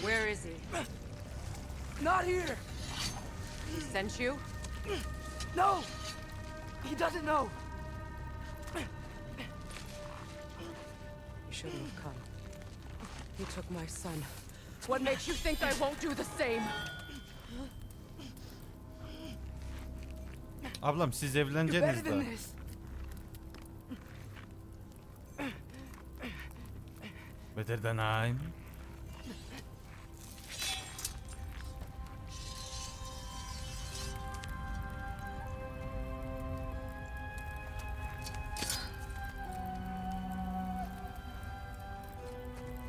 Where is he? Not here! He sent you? No! He doesn't know! You shouldn't have come. He took my son. What makes you think I won't do the same? Ablam siz You're better evleneceksiniz than de. this! Better than I'm.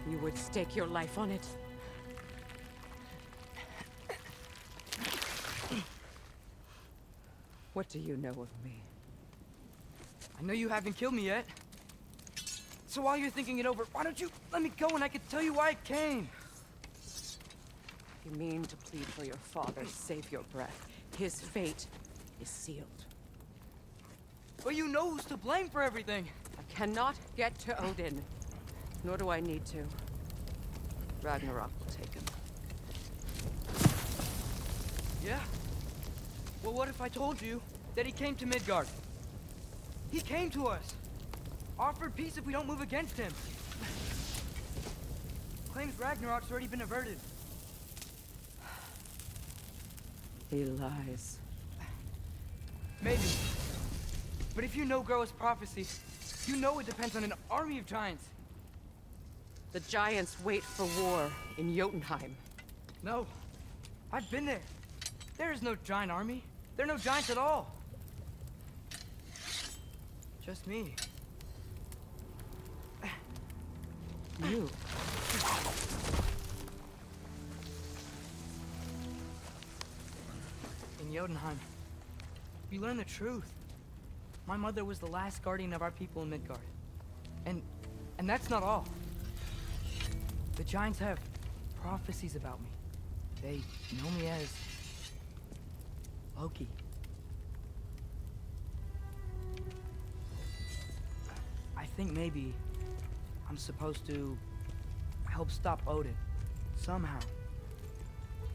You would stake your life on it. What do you know of me? I know you haven't killed me yet. So while you're thinking it over, why don't you let me go and I can tell you why I came? You mean to plead for your father, save your breath. His fate is sealed. But you know who's to blame for everything. I cannot get to Odin. Nor do I need to. Ragnarok will take him. Yeah? Well, what if I told you that he came to Midgard? He came to us. Offered peace if we don't move against him. Claims Ragnarok's already been averted. He lies. Maybe. But if you know Groa's prophecy, you know it depends on an army of giants. The giants wait for war in Jotunheim. No. I've been there. There is no giant army. There are no giants at all. Just me. You. In Jotunheim, we learn the truth. My mother was the last guardian of our people in Midgard. And that's not all. The giants have prophecies about me. They know me as Loki. I think maybe I'm supposed to help stop Odin, somehow.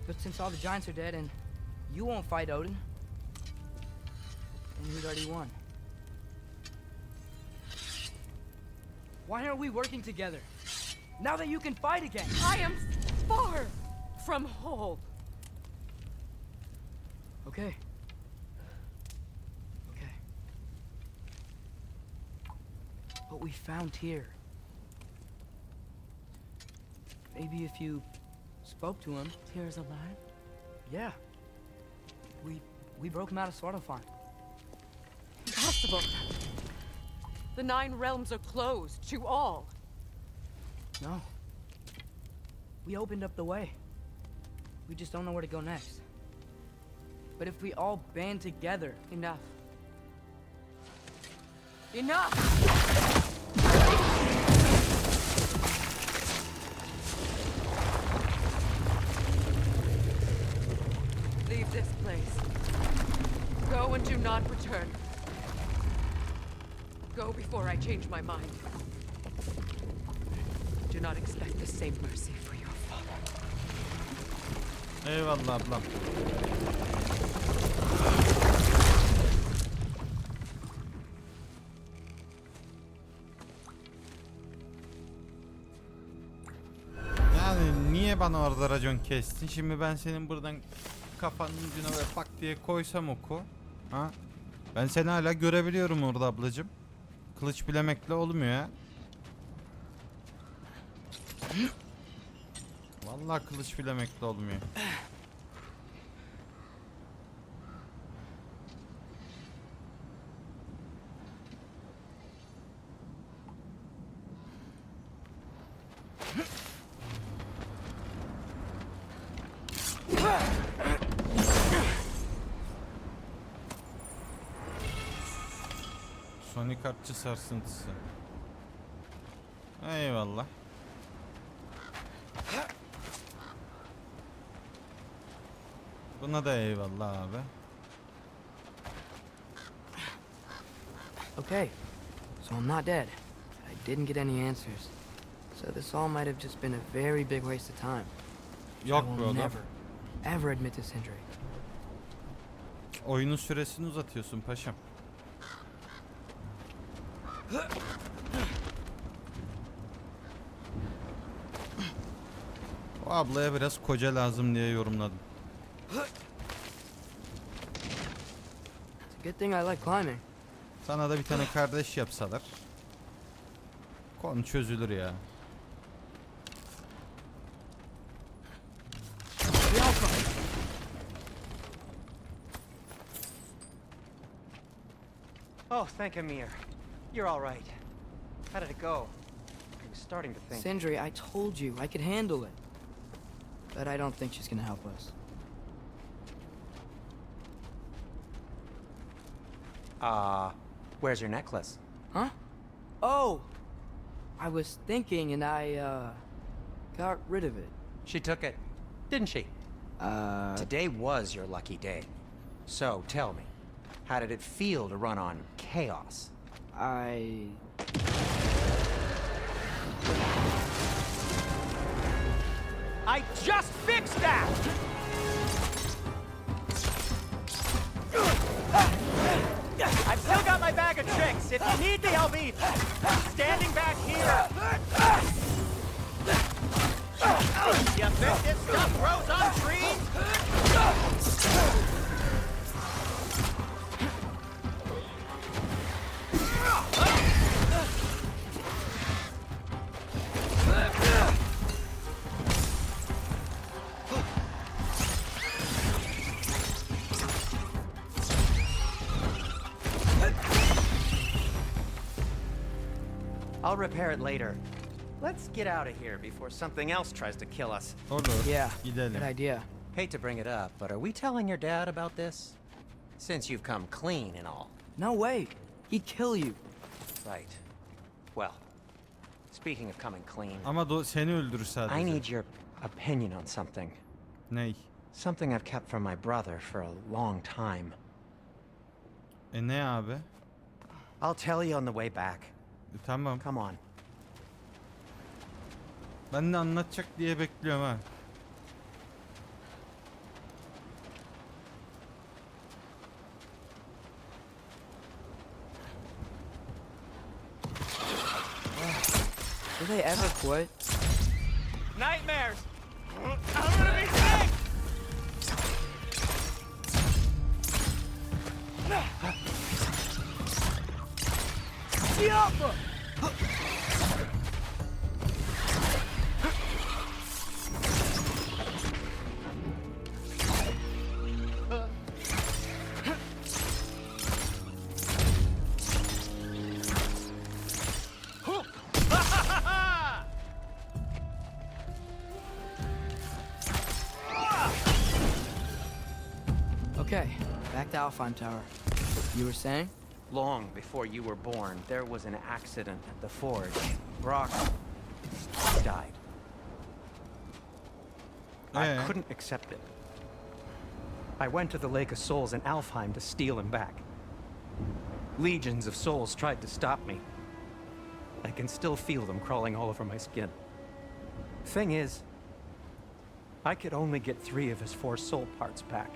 But since all the giants are dead and you won't fight Odin, and he's already won. Why aren't we working together? Now that you can fight again! I am far from whole. Okay. Okay. What we found here. Maybe if you spoke to him. Tyr's alive? Yeah. We broke him out of Svartalfheim. Impossible. The 9 realms are closed to all. No. We opened up the way. We just don't know where to go next. But if we all band together... Enough. Enough! Leave this place. Go and do not return. Go before I change my mind. Do not expect the same mercy for your father. Eyvallah ablam. Yani niye bana orada racon kestin? Şimdi ben senin buradan kafanın ucuna böyle pak diye koysam oku. Ha? Ben seni hala görebiliyorum orada ablacığım. Kılıç bilemekle olmuyor ya. Vallahi kılıç bilemekle olmuyor. Sonic artçı sarsıntısı. Eyvallah. Buna da eyvallah abi. Okay, so I'm not dead. I didn't get any answers. So this all might have just been a very big waste of time. Yok I be will oğlum. never, ever admit to Sindri. Oyunun süresini uzatıyorsun paşam. O ablaya biraz koca lazım diye yorumladım. It's a good thing I like climbing. Sana da bir tane kardeş yapsalar konu çözülür ya. Oh, thank Amir. You're all right. How did it go? I was starting to think. Sindri, I told you I could handle it. But I don't think she's gonna help us. Where's your necklace? Huh? Oh! I was thinking and I, got rid of it. She took it, didn't she? Today was your lucky day. So, tell me, how did it feel to run on chaos? I just fixed that! I've still got my bag of tricks. If you need me, I'll be standing back here. You think this stuff grows on trees? I'll repair it later. Let's get out of here before something else tries to kill us. Olur. yeah, Gidelim. good idea. Hate to bring it up, but are we telling your dad about this? Since you've come clean and all. No way. He'd kill you. Right. Well, speaking of coming clean, Ama seni öldürür sadece. I need your opinion on something. Ney? Something I've kept from my brother for a long time. Ne abi? I'll tell you on the way back. Tamam. Come on. Ben de anlatacak diye bekliyorum ha. Do they ever quit? Nightmares! I'm gonna be sick! Okay, back to Alfheim Tower. You were saying? Long before you were born, there was an accident at the forge. Brock died. I couldn't accept it. I went to the Lake of Souls in Alfheim to steal him back. Legions of souls tried to stop me. I can still feel them crawling all over my skin. Thing is, I could only get 3 of his 4 soul parts back.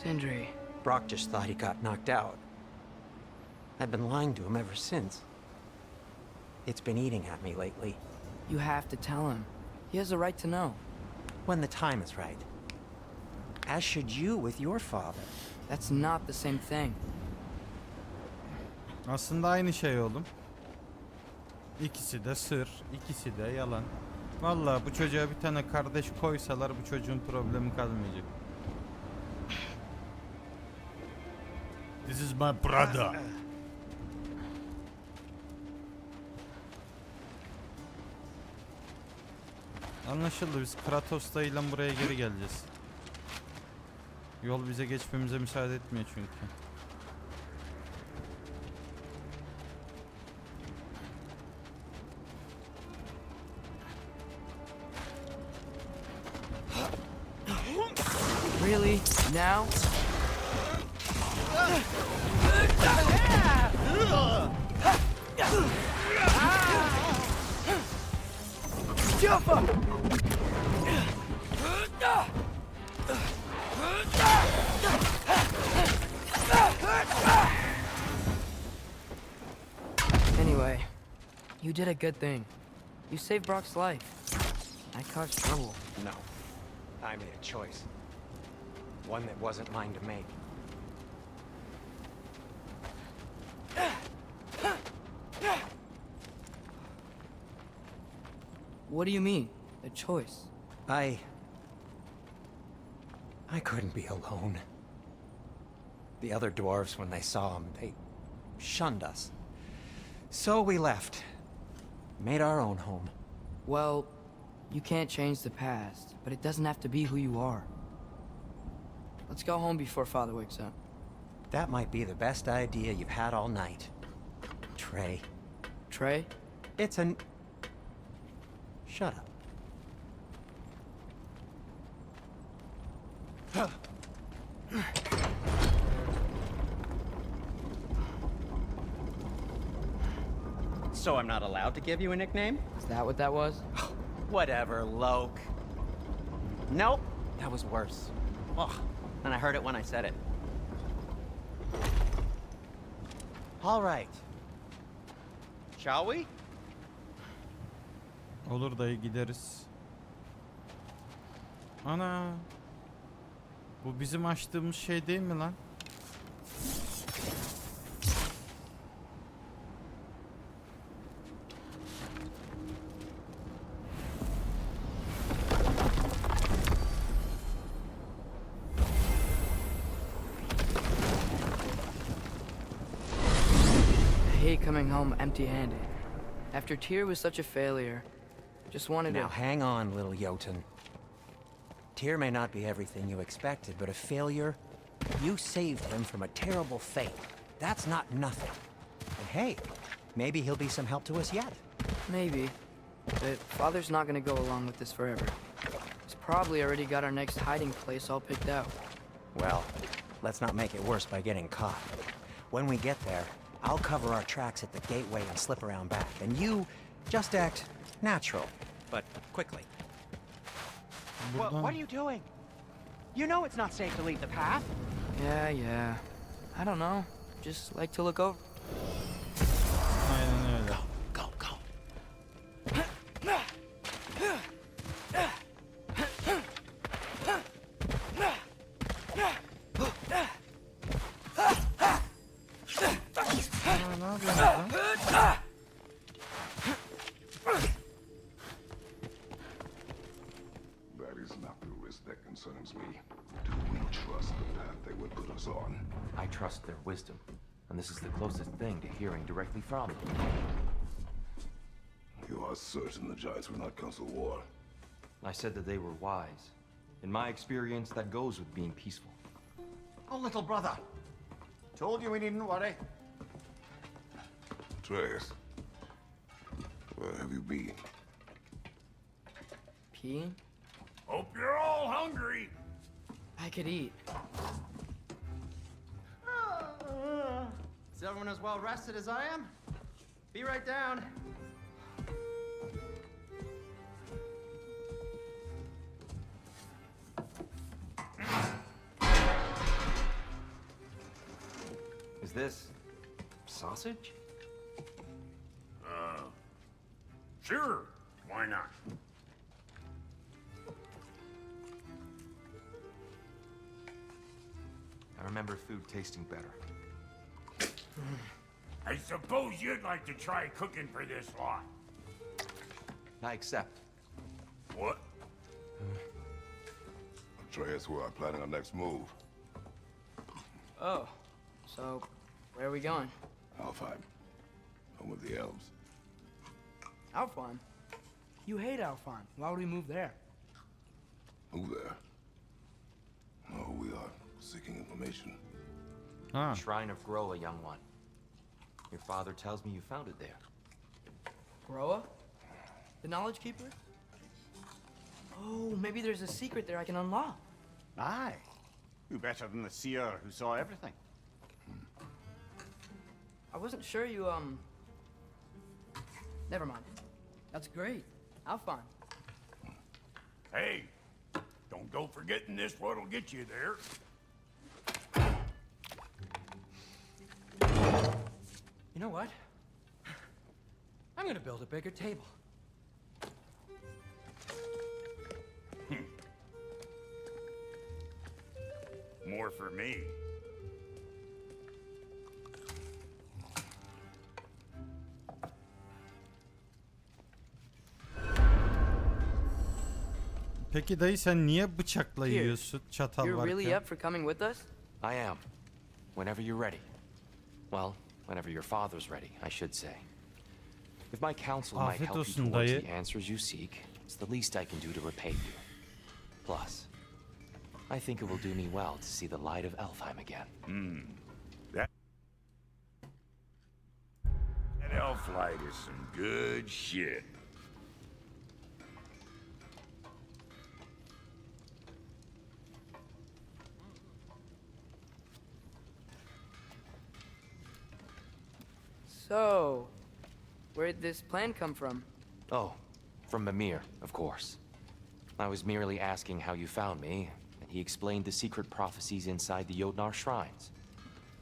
Sindri. Brock just thought he got knocked out. I've been lying to him ever since. It's been eating at me lately. You have to tell him. He has a right to know. When the time is right. As should you with your father. That's not the same thing. Aslında aynı şey oğlum. İkisi de sır, ikisi de yalan. Vallahi bu çocuğa bir tane kardeş koysalar bu çocuğun problemi kalmayacak. This is my brother. Anlaşıldı, biz Kratos dayıyla buraya geri geleceğiz. Yol bize geçmemize müsaade etmiyor çünkü. Really? Now? Jump up! You did a good thing. You saved Brock's life. I caused trouble. No. I made a choice. One that wasn't mine to make. What do you mean? A choice? I couldn't be alone. The other dwarves, when they saw him, they shunned us. So we left. Made our own home. Well, you can't change the past, but it doesn't have to be who you are. Let's go home before Father wakes up. That might be the best idea you've had all night. Trey. Trey? It's an... Shut up. So I'm not allowed to give you a nickname? Is that what that was? Whatever, Loke. Nope, that was worse. Ugh, and I heard it when I said it. All right. Shall we? Olur dayı gideriz. Ana. Bu bizim açtığımız şey değil mi lan? I hate coming home empty-handed. After Tyr was such a failure, just wanted Now to... hang on, little Jotun. Tyr may not be everything you expected, but a failure? You saved him from a terrible fate. That's not nothing. And hey, maybe he'll be some help to us yet. Maybe. But Father's not gonna go along with this forever. He's probably already got our next hiding place all picked out. Well, let's not make it worse by getting caught. When we get there, I'll cover our tracks at the gateway and slip around back, and you just act natural, but quickly. What are you doing? You know it's not safe to leave the path. Yeah. I don't know. Just like to look over. Aynen öyle. Go. Aa, ne yapıyorsun lan? That is not the risk that concerns me. Do we trust the path they would put us on? I trust their wisdom, and this is the closest thing to hearing directly from them. You are certain the Giants will not counsel war? I said that they were wise. In my experience, that goes with being peaceful. Oh, little brother. Told you we needn't worry. Atreus, where have you been? Peeing? Hope you're all hungry. I could eat. Is everyone as well rested as I am? Be right down. Is this sausage? Sure. Why not? I remember food tasting better. I suppose you'd like to try cooking for this lot. I accept. What? Atreus, we are planning our next move. Oh. So, where are we going? Alfheim, home of the elves. Alfheim? You hate Alfheim. Why would we move there? Who there? Oh, we are seeking information. Ha. Shrine of Groa, young one. Your father tells me you found it there. Groa? The Knowledge Keeper? Oh, maybe there's a secret there I can unlock. Aye. Who better than the seer who saw everything? I wasn't sure you, Never mind. That's great. Alfheim. Hey, don't go forgetting this what'll get you there. You know what? I'm gonna build a bigger table. More for me. Peki dayı sen niye bıçakla Here, yiyorsun çatal You're really varken? up for coming with us? I am. Whenever you're ready. Well, whenever your father's ready, I should say. If my counsel might Afiyet help you olsun towards dayı. the answers you seek, it's the least I can do to repay you. Plus, I think it will do me well to see the light of Elfheim again. That elf light is some good shit. So, where'd this plan come from? Oh, from Mimir, of course. I was merely asking how you found me, and he explained the secret prophecies inside the Jotnar shrines.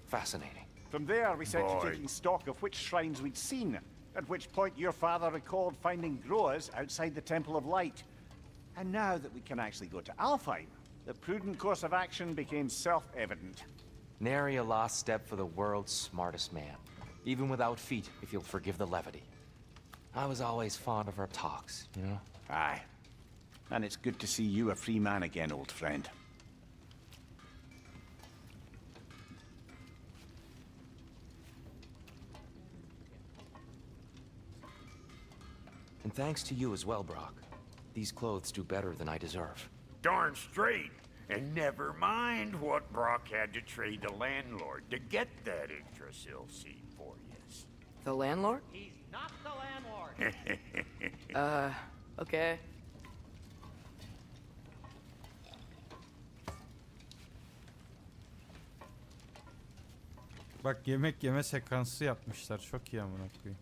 Fascinating. From there, we set Boy. to taking stock of which shrines we'd seen, at which point your father recalled finding growers outside the Temple of Light. And now that we can actually go to Alfheim, the prudent course of action became self-evident. Nary a lost step for the world's smartest man. Even without feet, if you'll forgive the levity. I was always fond of our talks, you know? Aye. And it's good to see you a free man again, old friend. And thanks to you as well, Brock. These clothes do better than I deserve. Darn straight. And never mind what Brock had to trade the landlord to get that Yggdrasil seed for you. The landlord? He's not the landlord. Okay. Bak yemek yeme sekansı yapmışlar. Çok iyi amına koyayım.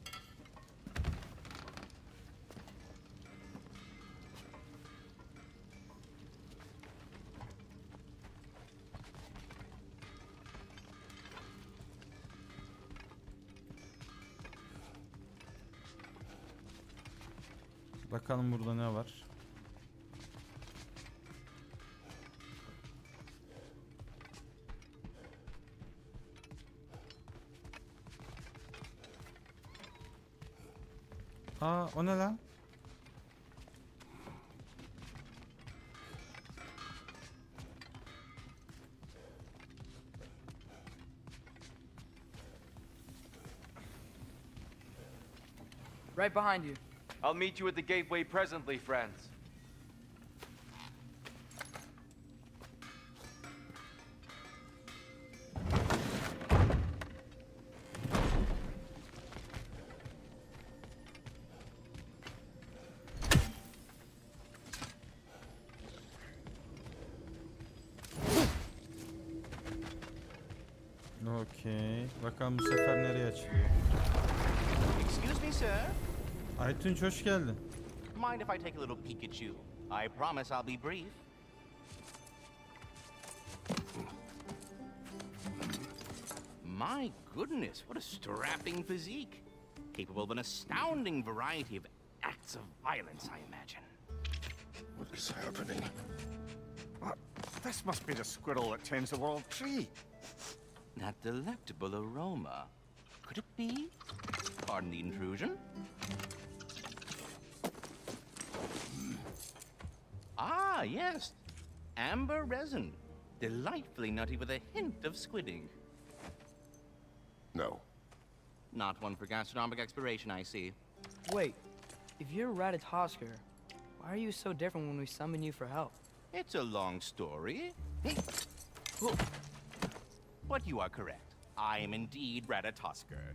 Bakalım burada ne var. Aa, o ne lan? Right behind you. I'll meet you at the gateway presently, friends. Okey. Bakalım bu sefer nereye açılıyor. Excuse me, sir. Aytunç hoş geldin. Mind if I take a little peek at you? I promise I'll be brief. My goodness, what a strapping physique. Capable of an astounding variety of acts of violence, I imagine. What is happening? This must be the squirrel that tends the world tree. That delectable aroma. Could it be? Pardon the intrusion. Ah, yes. Amber resin. Delightfully nutty with a hint of squidding. No. Not one for gastronomic exploration, I see. Wait, if you're Ratatosker, why are you so different when we summon you for help? It's a long story. But you are correct. I am indeed Ratatosker.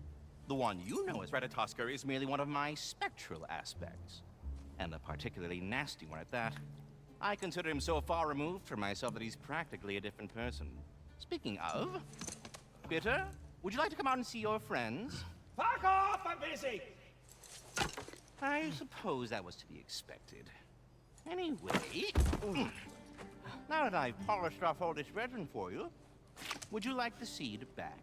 The one you know as Ratatosker is merely one of my spectral aspects. And a particularly nasty one at that. I consider him so far removed from myself that he's practically a different person. Speaking of... Bitter, would you like to come out and see your friends? Fuck off! I'm busy! I suppose that was to be expected. Anyway... now that I've polished off all this resin for you, would you like the seed back?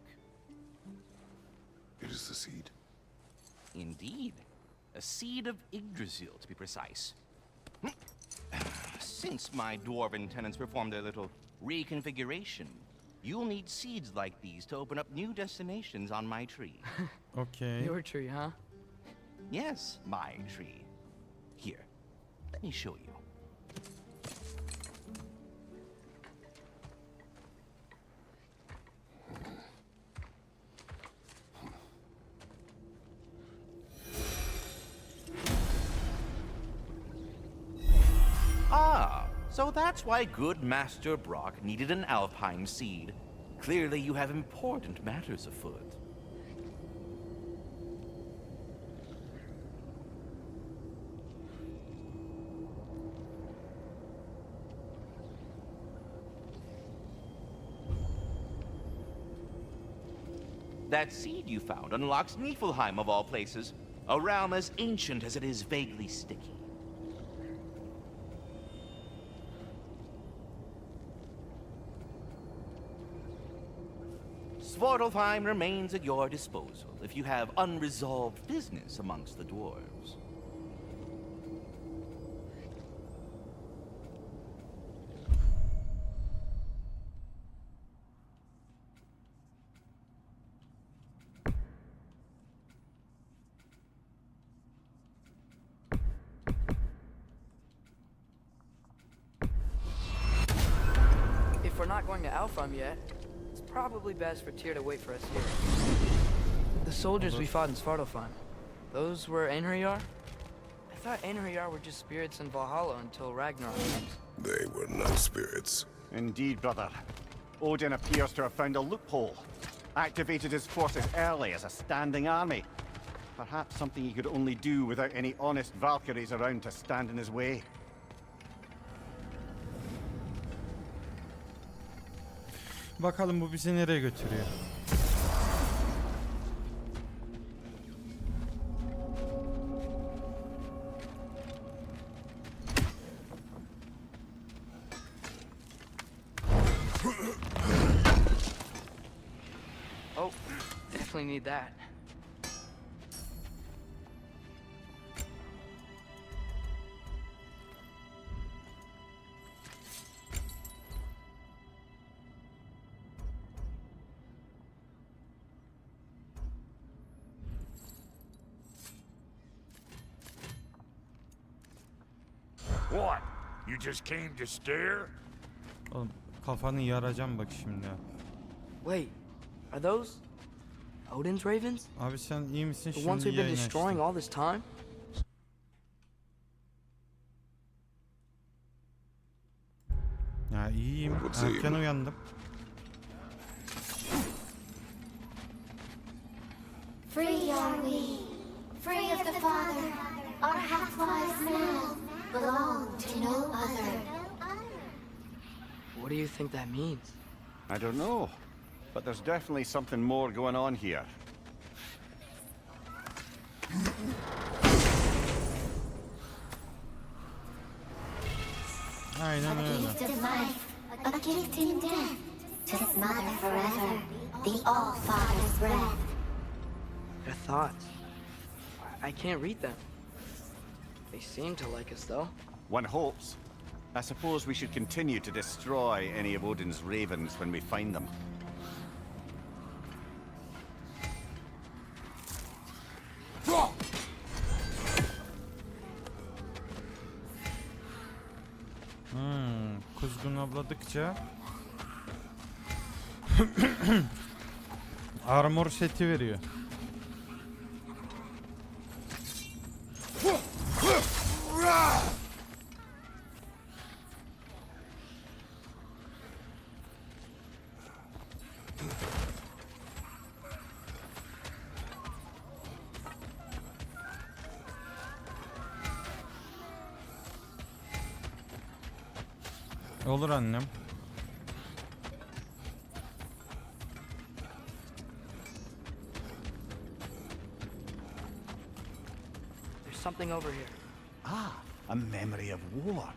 It is the seed. Indeed. A seed of Yggdrasil, to be precise. Since my dwarven tenants performed their little reconfiguration, you'll need seeds like these to open up new destinations on my tree. Okey. Your tree, huh? Yes, my tree. Here, let me show you. Ah, so that's why good Master Brock needed an Alpine seed. Clearly you have important matters afoot. That seed you found unlocks Niflheim of all places, a realm as ancient as it is vaguely sticky. Svartalfheim remains at your disposal if you have unresolved business amongst the dwarves. If we're not going to Alfheim yet, it's probably best for Tyr to wait for us here. The soldiers we fought in Svartalfheim, those were Einherjar? I thought Einherjar were just spirits in Valhalla until Ragnarok comes. They were not spirits. Indeed, brother. Odin appears to have found a loophole. Activated his forces early as a standing army. Perhaps something he could only do without any honest Valkyries around to stand in his way. Bakalım bu bizi nereye götürüyor. Oh, definitely need that. What? You just came to stare? Oğlum kafanı yaracağım bak şimdi. Wait, are those Odin's ravens? Abi sen iyi misin? The Şimdi ones we've been yayın destroying açtım. all this time? Ya iyiyim. Bakayım. Erken uyandım. Free are we, free of the Father. Our half-lives now belong to no other. What do you think that means? I don't know, but there's definitely something more going on here. Aynen A öyle. gift of life, a gift in death, to this mother forever, the All-Father's breath. Their thoughts. I can't read them. They seem to like us, though. One hopes. I suppose we should continue to destroy any of Odin's ravens when we find them. Kuzgun abladıkça armor seti veriyor. Olur annem. There's something over here. Ah, a memory of war.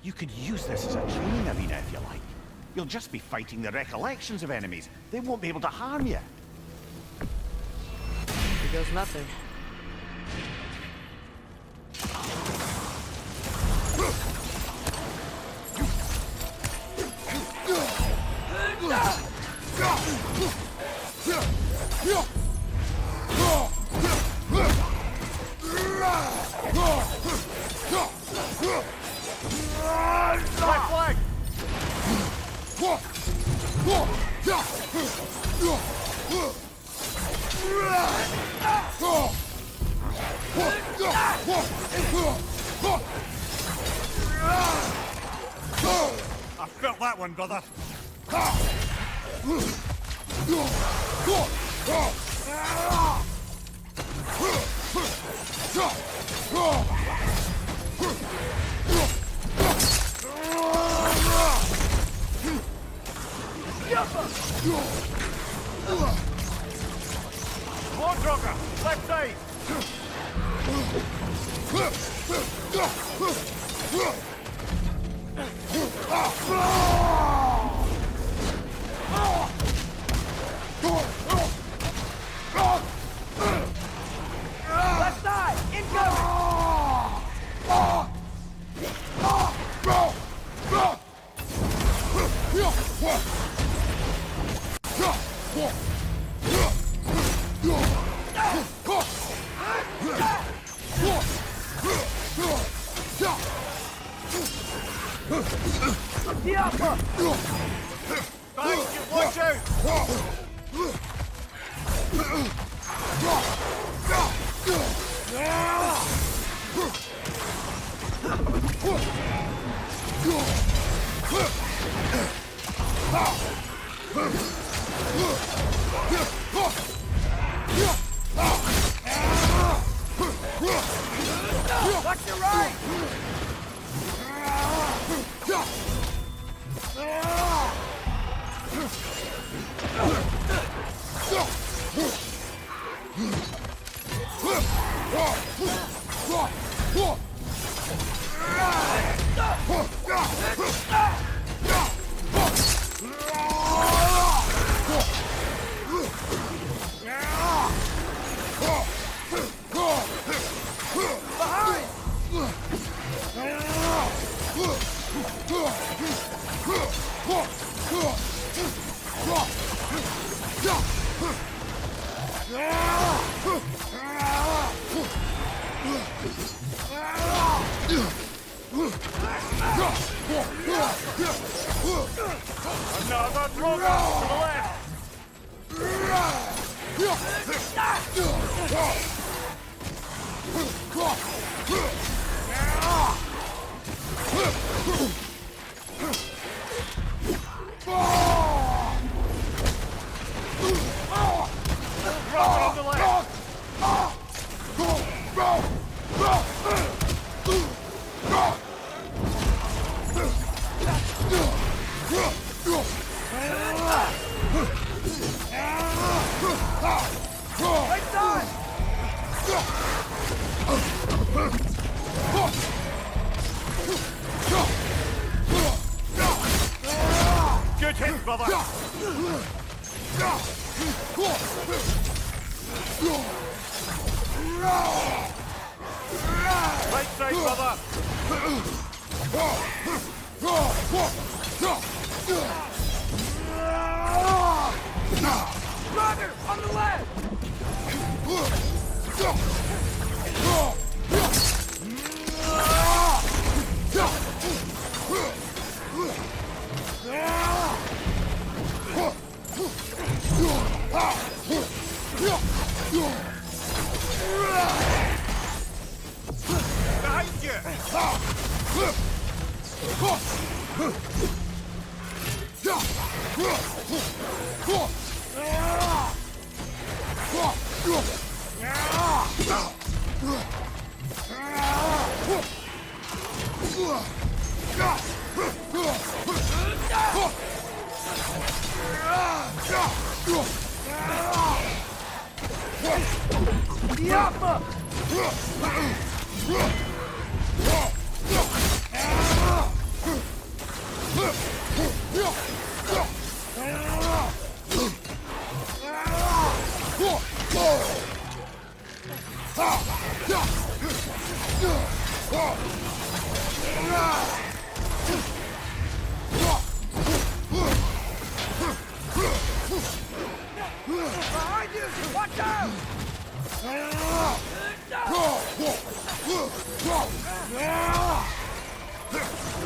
You could use this as a training arena if you like. You'll just be fighting the recollections of enemies. They won't be able to harm you. Here goes nothing. felt that one, brother. More Droga! Left side! Left side! Incoming! Thank you, watch out! Watch your right! Another Droga to the left! Droga on the left! Right side! Good hit, brother! Right side, brother! Roger! On the left! Behind you! Behind you! Watch out!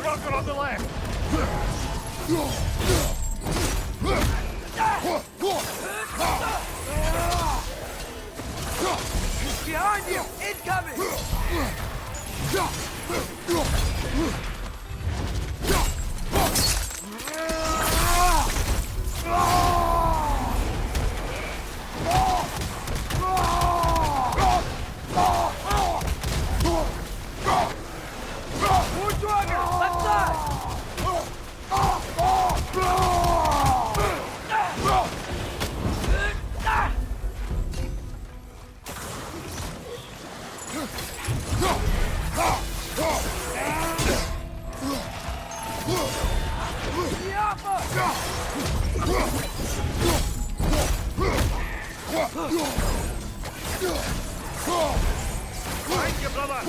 Rocket on the left! Behind you! Incoming! Thank you, brother!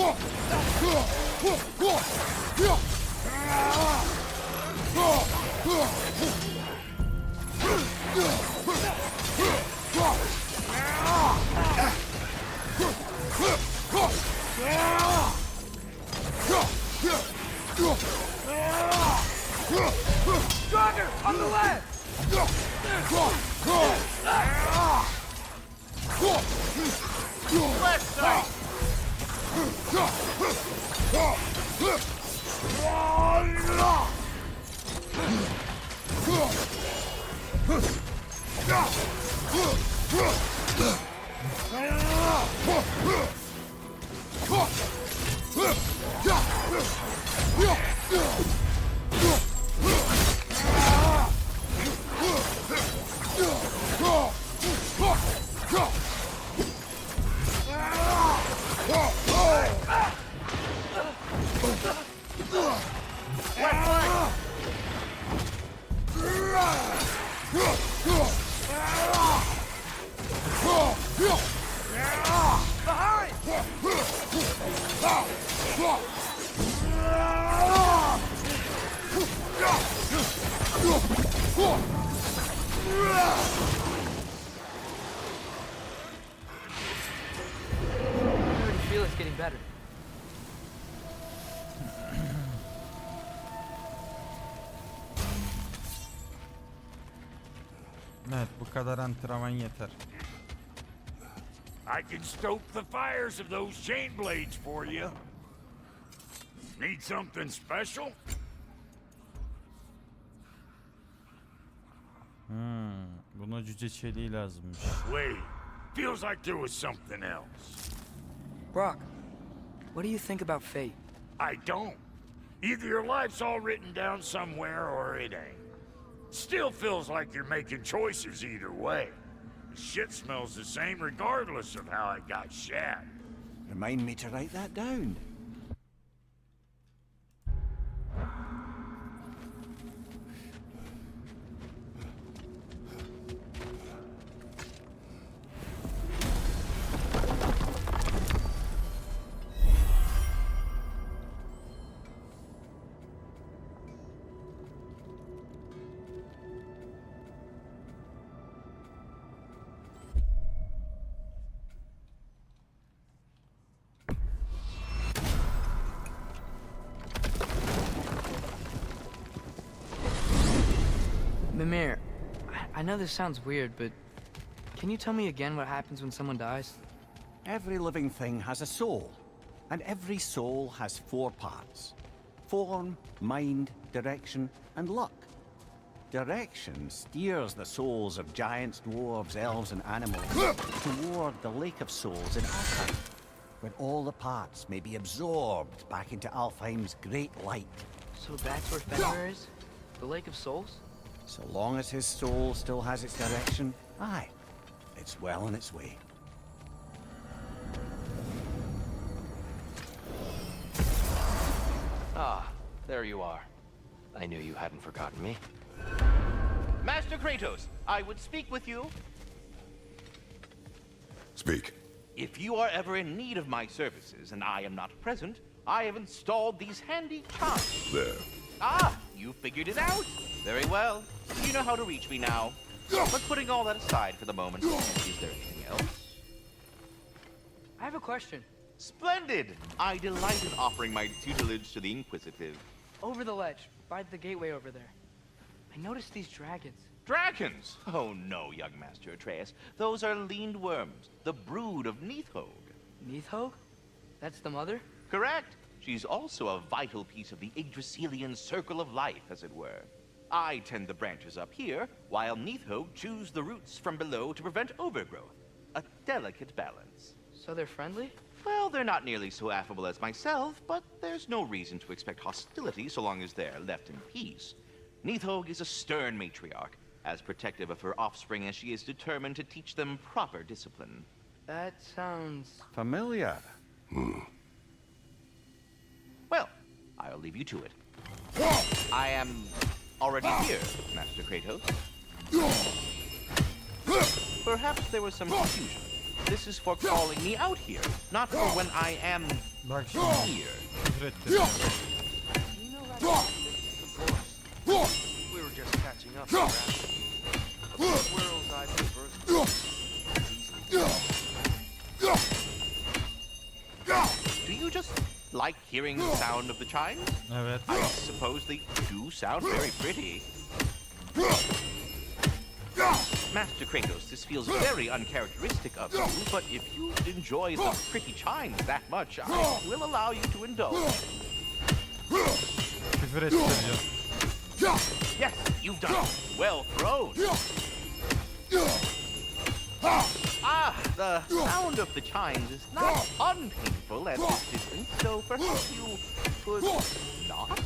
Stronger! On the left! Left side! I already feel it's getting better. Evet, bu kadar antrenman yeter. I can stoke the fires of those chain blades for you. Need something special? Buna cüce çeliği lazımmış. Wait, feels like there was something else. Brock, what do you think about fate? I don't. Either your life's all written down somewhere or it ain't. Still feels like you're making choices either way. The shit smells the same regardless of how it got shat. Remind me to write that down. Mimir, I know this sounds weird, but can you tell me again what happens when someone dies? Every living thing has a soul, and every soul has 4 parts. Form, mind, direction, and luck. Direction steers the souls of giants, dwarves, elves, and animals toward the Lake of Souls in Alfheim, where all the parts may be absorbed back into Alfheim's great light. So that's where Fenrir is? The Lake of Souls? So long as his soul still has its direction, aye, it's well on its way. Ah, there you are. I knew you hadn't forgotten me. Master Kratos, I would speak with you. Speak. If you are ever in need of my services and I am not present, I have installed these handy chimes. There. Ah, you figured it out. Very well. You know how to reach me now. But putting all that aside for the moment, is there anything else? I have a question. Splendid! I delight in offering my tutelage to the inquisitive. Over the ledge, by the gateway over there. I noticed these dragons. Dragons? Oh no, young Master Atreus. Those are leaned worms, the brood of Nidhogg. Nidhogg? That's the mother? Correct. She's also a vital piece of the Yggdrasilian circle of life, as it were. I tend the branches up here, while Nidhogg chews the roots from below to prevent overgrowth. A delicate balance. So they're friendly? Well, they're not nearly so affable as myself, but there's no reason to expect hostility so long as they're left in peace. Nidhogg is a stern matriarch, as protective of her offspring as she is determined to teach them proper discipline. That sounds... Familiar. Well, I'll leave you to it. I am already here, Master Kratos. Perhaps there was some confusion. This is for calling me out here, not for when I am Bak şimdi here. küfür ettim. We were just catching up. Of the worlds I've traversed. Do you just like hearing the sound of the chimes? Evet. I suppose they do sound very pretty. Master Kratos, this feels very uncharacteristic of you, but if you enjoy the pretty chimes that much, I will allow you to indulge. Küfür ettireceğim. Yes, you've done it. Well thrown. Ah, the sound of the chimes is not unpainful at this distance, so perhaps you could not?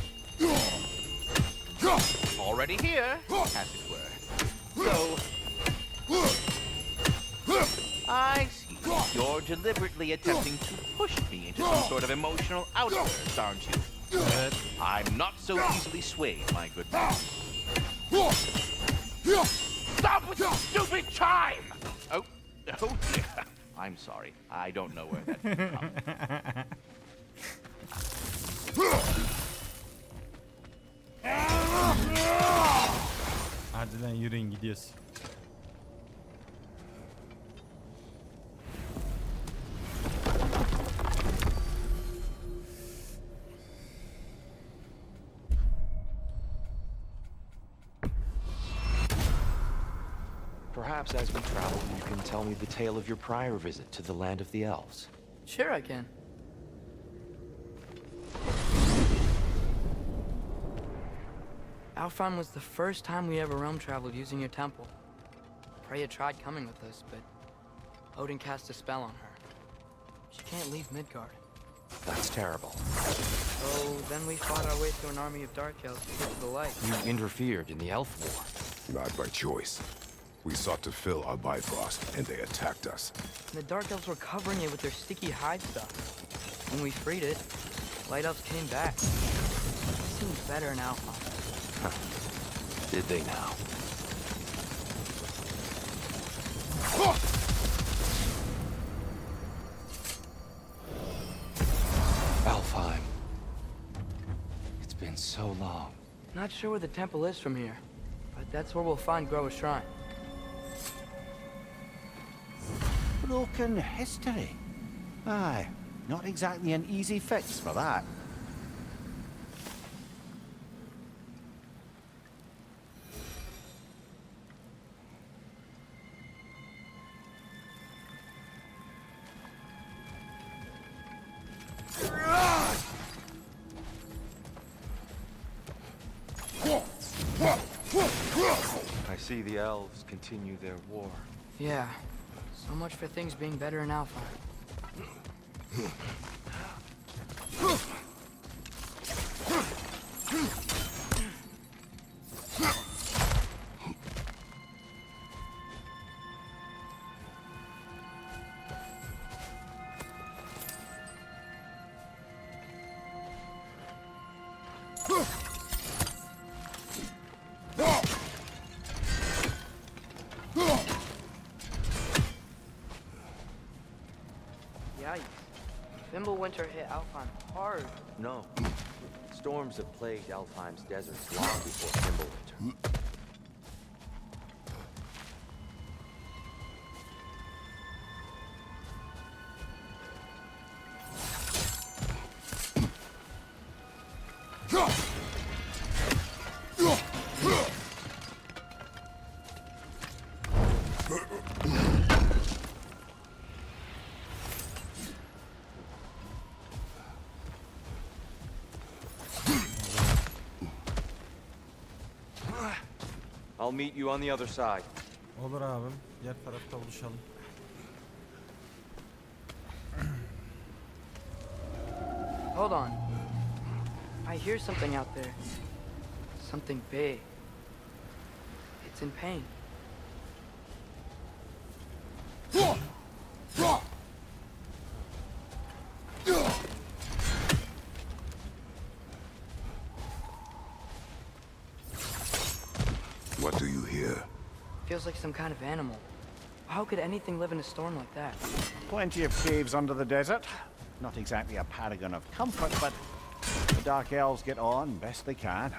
Already here, as it were. So, I see. You're deliberately attempting to push me into some sort of emotional outburst, aren't you? Evet. I'm not so easily swayed, my good man. Stop with the stupid chime! Oh dear. I'm sorry. I don't know where that came from. Hadi lan yürüyün gidiyoruz. Perhaps as we travel, you can tell me the tale of your prior visit to the land of the elves. Sure I can. Alfheim was the first time we ever realm traveled using your temple. Freya tried coming with us, but Odin cast a spell on her. She can't leave Midgard. That's terrible. So then we fought our way through an army of dark elves to get to the light. You interfered in the elf war. Not by choice. We sought to fill our Bifrost, and they attacked us. And the dark elves were covering it with their sticky hide stuff. When we freed it, light elves came back. It seems better in Alfheim. Did they now? Alfheim. It's been so long. Not sure where the temple is from here, but that's where we'll find Groa's shrine. Broken history. Aye, not exactly an easy fix for that. I see the elves continue their war. Yeah, so much for things being better in Alfheim. Yikes. Winter hit Alfheim hard. No. Storms have plagued Alfheim's deserts long before Fimbulwinter. I'll meet you on the other side. Olur abim. Diğer tarafta buluşalım. Hold on. I hear something out there. Something big. It's in pain. What do you hear? Feels like some kind of animal. How could anything live in a storm like that? Plenty of caves under the desert. Not exactly a paragon of comfort, but the Dark Elves get on best they can.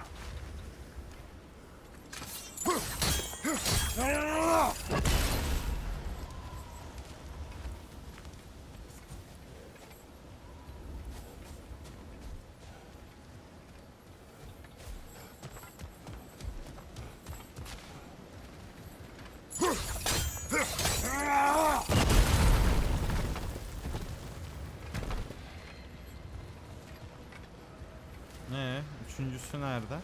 Üçüncüsü nerede?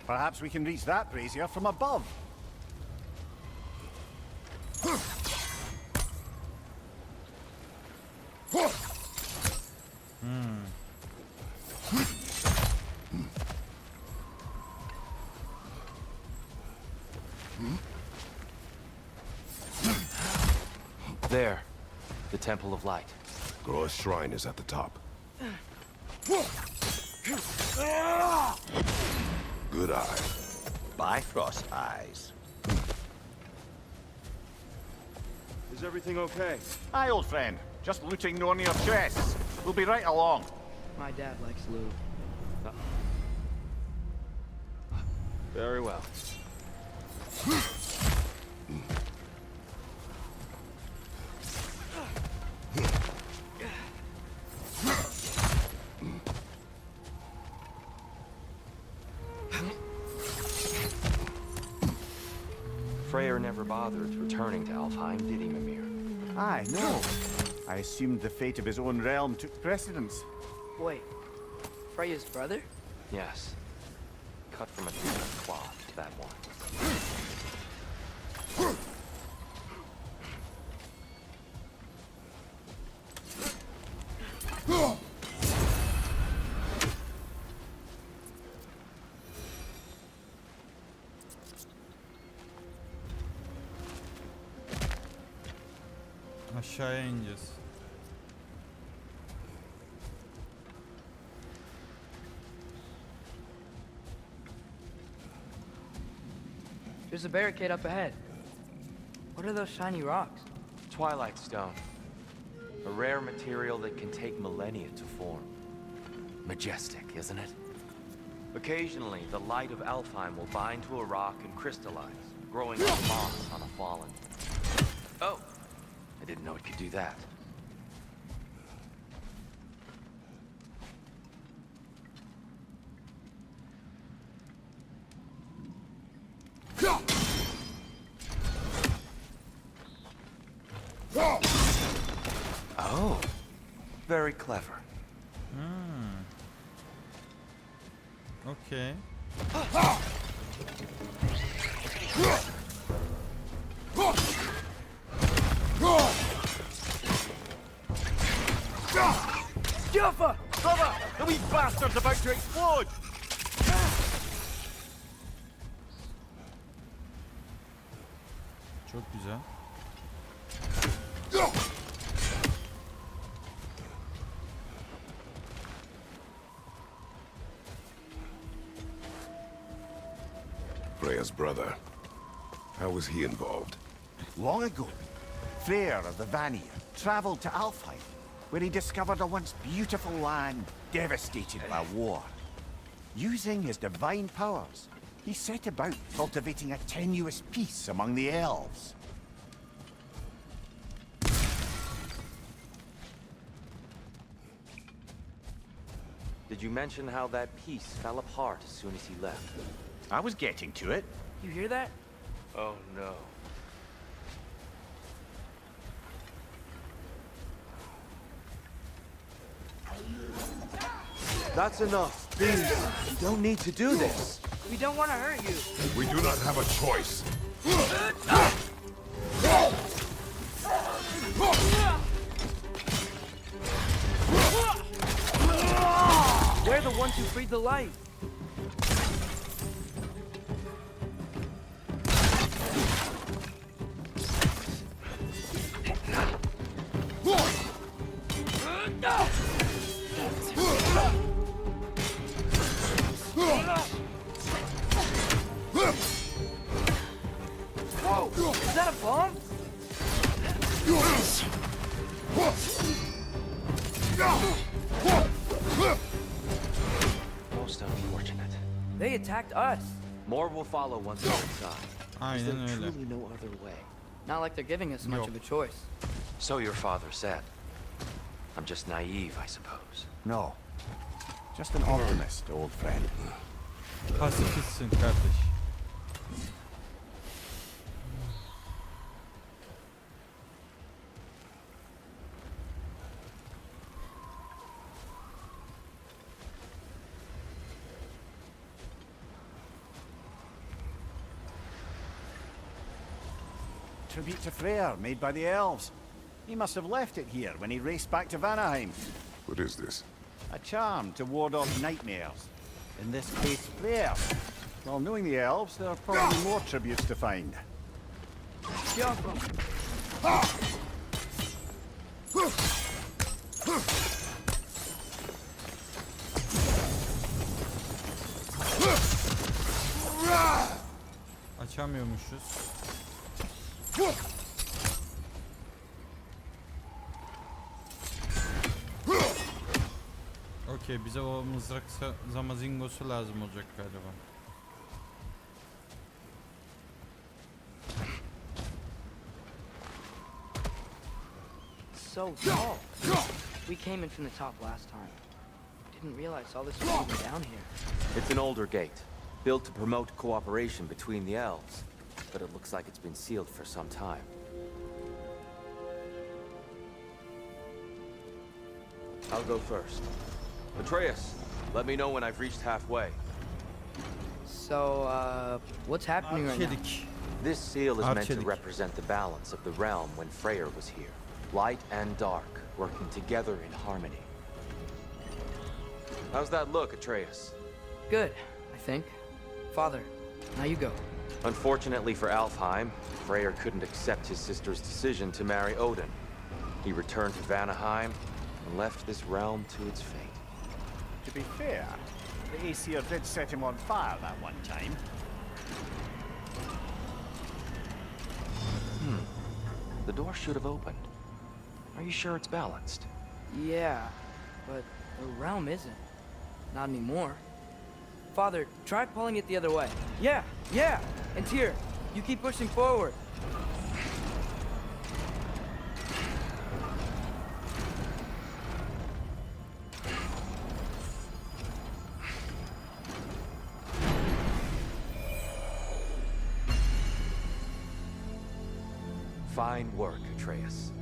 Perhaps we can reach that brazier from above. There. The Temple of Light. Groa's shrine is at the top. Good eye. Bifrost eyes. Is everything okay? Aye, old friend. Just looting no near chests. We'll be right along. My dad likes loot. Very well. Freyr never bothered returning to Alfheim, did he, Mimir? Aye, no. I assumed the fate of his own realm took precedence. Wait, Freya's brother? Yes. Cut from a different cloth, that one. Aşağıya ineceğiz. There's a barricade up ahead. What are those shiny rocks? Twilight Stone. A rare material that can take millennia to form. Majestic, isn't it? Occasionally, the light of Alfheim will bind to a rock and crystallize, growing like moss on a fallen. Oh! I didn't know it could do that. Oh, very clever. Okay. Jaffa! Cover! The wee bastard's about to explode! Çok güzel. Freya's brother. How was he involved? Long ago, Freyr of the Vanir traveled to Alfheim, where he discovered a once beautiful land devastated by war. Using his divine powers, he set about cultivating a tenuous peace among the elves. Did you mention how that piece fell apart as soon as he left? I was getting to it. You hear that? Oh no. That's enough. Please, you don't need to do this. We don't want to hurt you. We do not have a choice. We're the ones who freed the light. Most unfortunate. They attacked us. More will follow once we're inside. Is there Aynen öyle. truly no other way? Not like they're giving us much Yok. of a choice. So your father said. I'm just naive, I suppose. No. Just an optimist, old friend. Pasifistsin kardeş. Tribute to Freyr, made by the elves. He must have left it here when he raced back to Vanaheim. What is this? A charm to ward off nightmares. In this case, Freyr. Well, knowing the elves, there are probably more tributes to find. Açamıyormuşuz. Okey, bize o mızrak zamazingosu lazım olacak galiba. So tall. We came in from the top last time. Didn't realize all this was even down here. It's an older gate, built to promote cooperation between the elves. But it looks like it's been sealed for some time. I'll go first. Atreus, let me know when I've reached halfway. So, what's happening right now? Çelik. This seal is meant to Arçelik. represent the balance of the realm when Freyr was here. Light and dark, working together in harmony. How's that look, Atreus? Good, I think. Father, now you go. Unfortunately for Alfheim, Freyr couldn't accept his sister's decision to marry Odin. He returned to Vanaheim and left this realm to its fate. To be fair, the Aesir did set him on fire that one time. The door should have opened. Are you sure it's balanced? Yeah, but the realm isn't. Not anymore. Father, try pulling it the other way. Yeah! And Tyr, you keep pushing forward. Fine work, Atreus.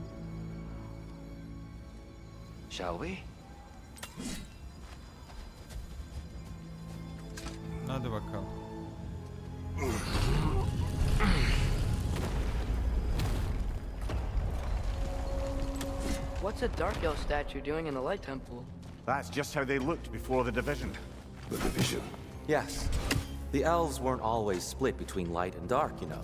Shall we? Hadi bakalım. What's a Dark Elf statue doing in the Light Temple? That's just how they looked before the division. The division. Yes. The elves weren't always split between light and dark, you know.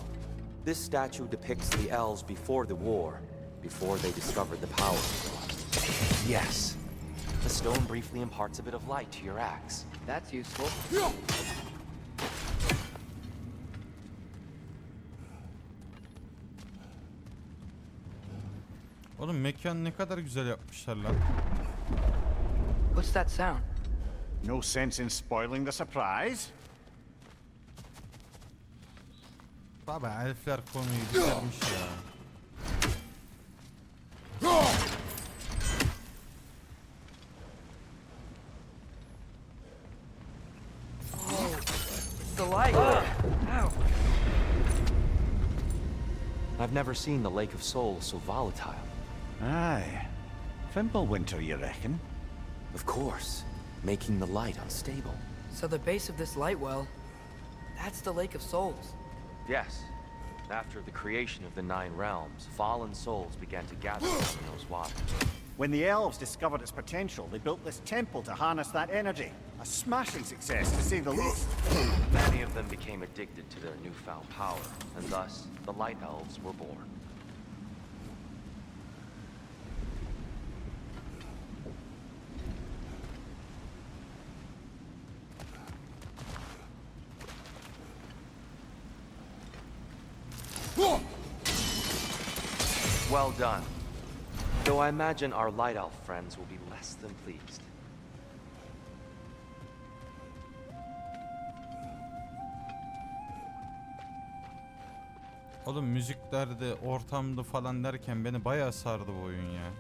This statue depicts the elves before the war, before they discovered the power of the light. Yes. The stone briefly imparts a bit of light to your axe. That's useful. Oğlum mekan ne kadar güzel yapmışlar lan. What's that sound? No sense in spoiling the surprise. Baba elfler konuyu bitirmiş ya. The light! Ow! I've never seen the Lake of Souls so volatile. Aye. Fimbulwinter, you reckon? Of course, making the light unstable. So the base of this light well, that's the Lake of Souls. Yes. After the creation of the Nine Realms, fallen souls began to gather in those waters. When the elves discovered its potential, they built this temple to harness that energy. A smashing success, to say the least. Many of them became addicted to their newfound power, and thus, the Light Elves were born. Well done. Though I imagine our light elf friends will be less than pleased. Oğlum müziklerde, ortamda falan derken beni bayağı sardı bu oyun ya.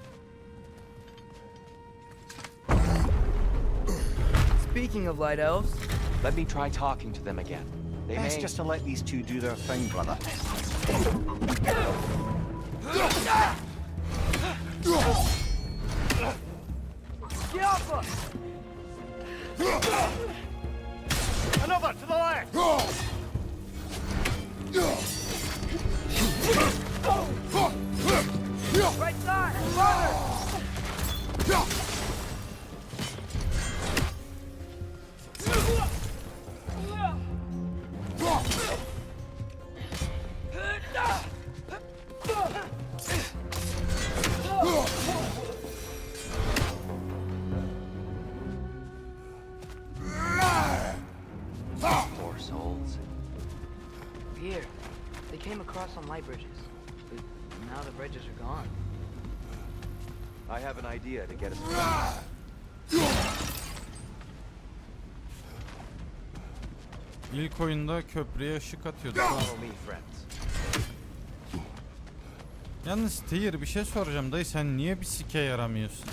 Speaking of light elves, Let me try talking to them again. They Best may... just to let these two do their thing, brother. get off us! Another to the left! Right side, further! Poor souls. Here, they came across on light bridges, but now the bridges are gone. I have an idea to get us... İlk oyunda köprüye ışık atıyorduk. Follow me, friends. Yalnız Tyr, bir şey soracağım dayı, sen niye bir sike yaramıyorsun?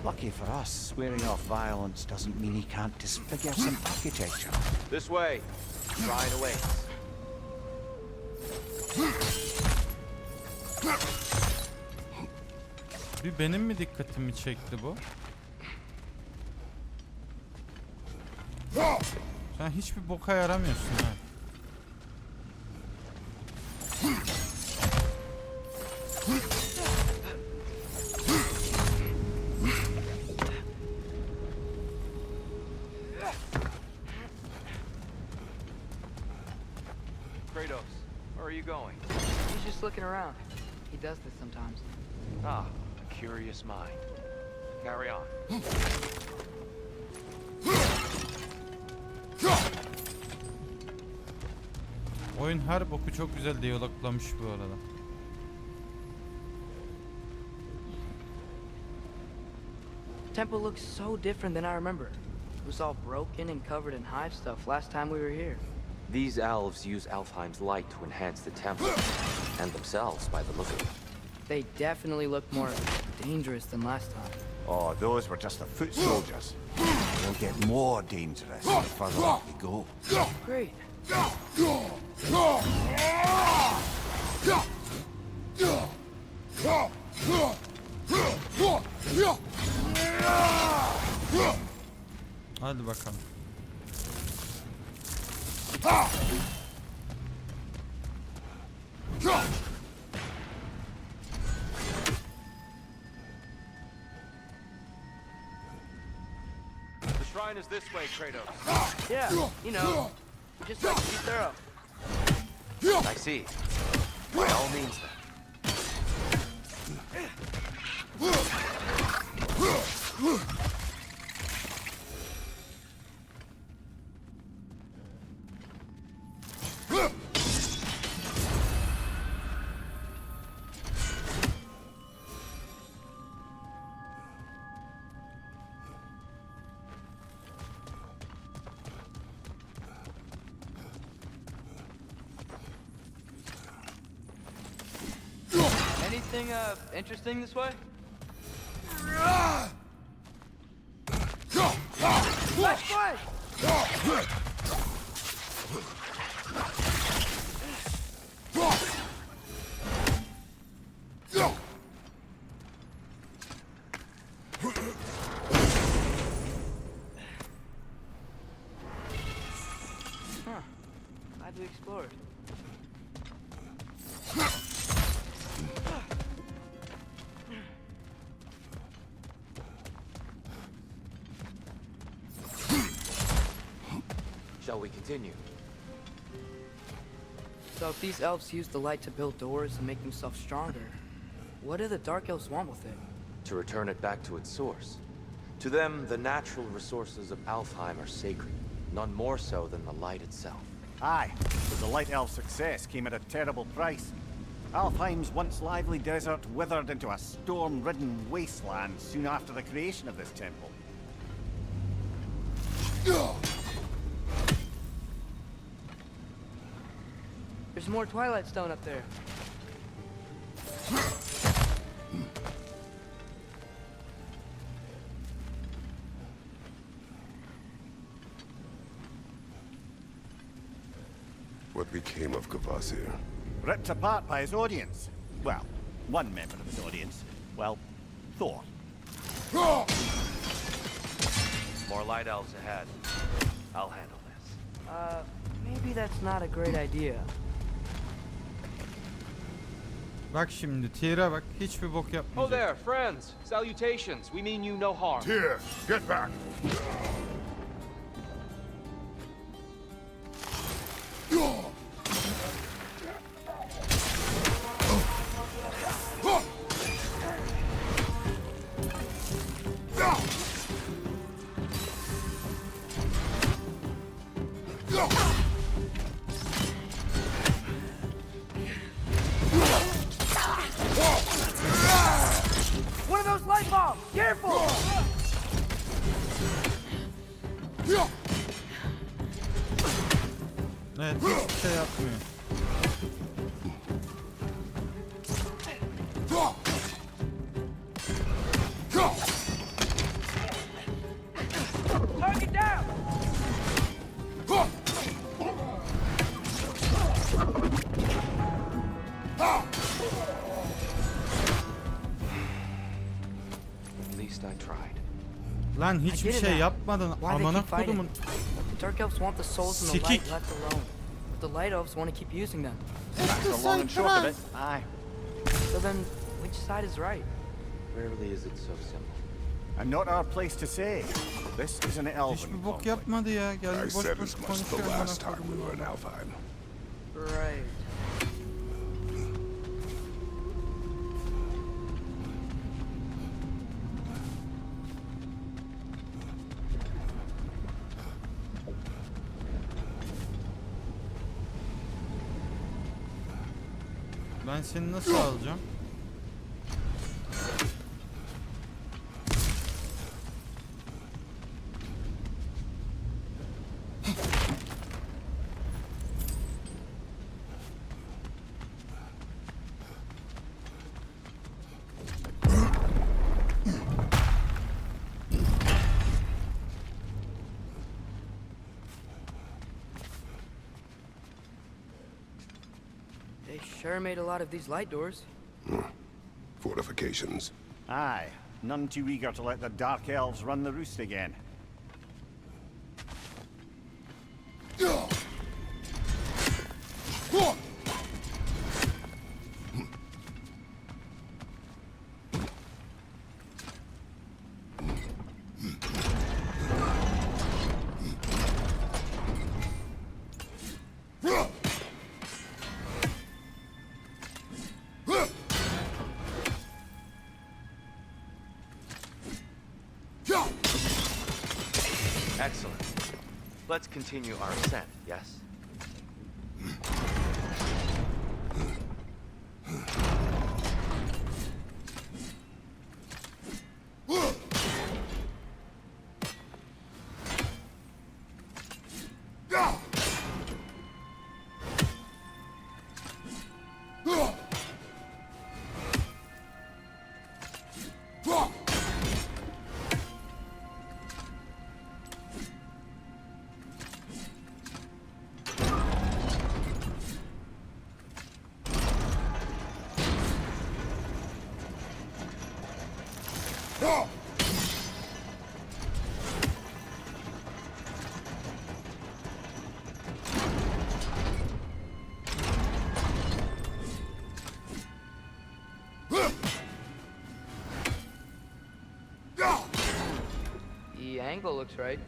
Lucky for us, swearing off violence doesn't mean he can't disfigure some architecture. This way. Shrine awaits. Bir benim mi dikkatimi çekti bu? Sen hiçbir boka yaramıyorsun ha. Kratos, where are you going? He's just looking around. He does this sometimes. Ah, a curious mind. Carry on. Oyun her boku çok güzel diyaloglamış bu arada. Temple looks so different than I remember. It was all broken and covered in hive stuff last time we were here. These elves use Alfheim's light to enhance the temple, and themselves by the look of it. They definitely look more dangerous than last time. Oh, those were just the foot soldiers. They'll get more dangerous the further up we go. Great. Hadi bakalım. The shrine is this way, Kratos. Yeah, you know, just like to be thorough. I see. By all means, then. Anything, interesting this way? Flash, flash! Huh. Glad we explored. Shall we continue? So if these elves use the light to build doors and make themselves stronger, what do the Dark Elves want with it? To return it back to its source. To them, the natural resources of Alfheim are sacred, none more so than the light itself. Aye, but the Light Elf's success came at a terrible price. Alfheim's once lively desert withered into a storm-ridden wasteland soon after the creation of this temple. There's more Twilight Stone up there. What became of Kvasir? Ripped apart by his audience. Well, one member of his audience. Well, Thor. More light elves ahead. I'll handle this. Maybe that's not a great idea. Bak şimdi Tyr'a bak, hiçbir bok Oh yapmayacak. there, friends. Salutations. We mean you no harm. Tyr, get back! One of those light bulbs! Careful! Evet, hiçbir şey yapmıyor. Target down! At least I tried. Lan hiçbir get it şey now. yapmadın. Why they Amına keep fighting? kodumun. The Dark Elves want the souls and the Sikik. light left alone. But the Light Elves want to keep using them. That's the long and short of it. Aye. So then, which side is right? Rarely is it so simple. And not our place to say. This is an elven Hiçbir bok conflict. yapmadı ya. I Geldi boş said boş as much the konuşuyor. last amına time we kodumun. were in Alfheim. Right. Ben seni nasıl alacağım? They sure made a lot of these light doors. Fortifications. Aye. None too eager to let the Dark Elves run the roost again. Excellent. Let's continue our ascent, yes? The angle looks right.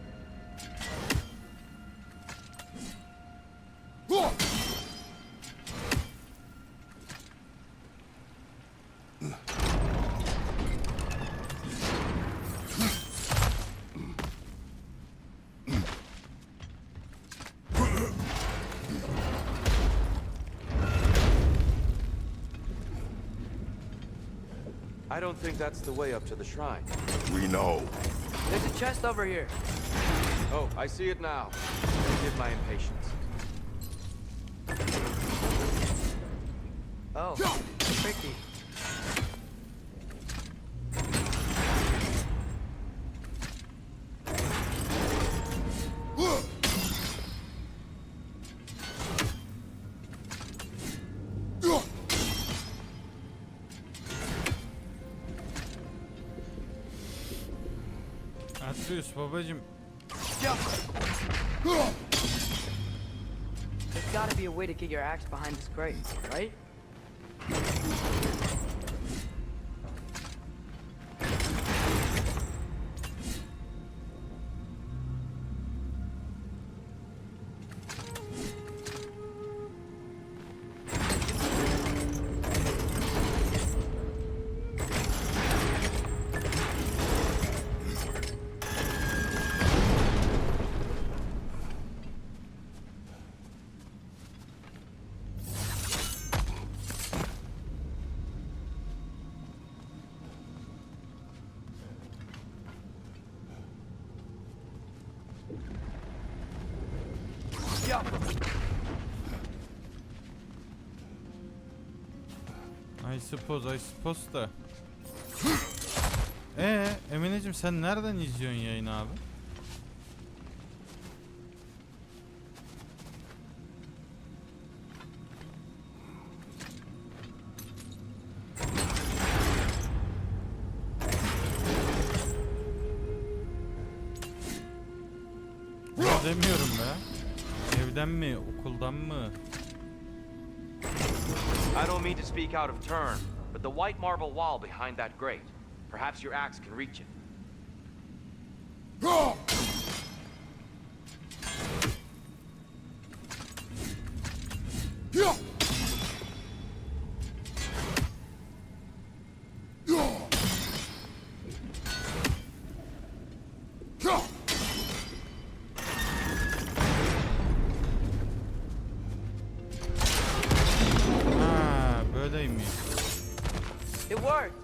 I don't think that's the way up to the shrine. We know. There's a chest over here. Oh, I see it now. Forgive my impatience. Oh, tricky. Atreus babacım. There's gotta be a way to get your axe behind this crate, right? I suppose da. Emineciğim sen nereden izliyorsun yayını abi? Demiyorum be. Evden mi, okuldan mı? I don't mean to speak out of turn, but the white marble wall behind that grate. Perhaps your axe can reach it. It worked.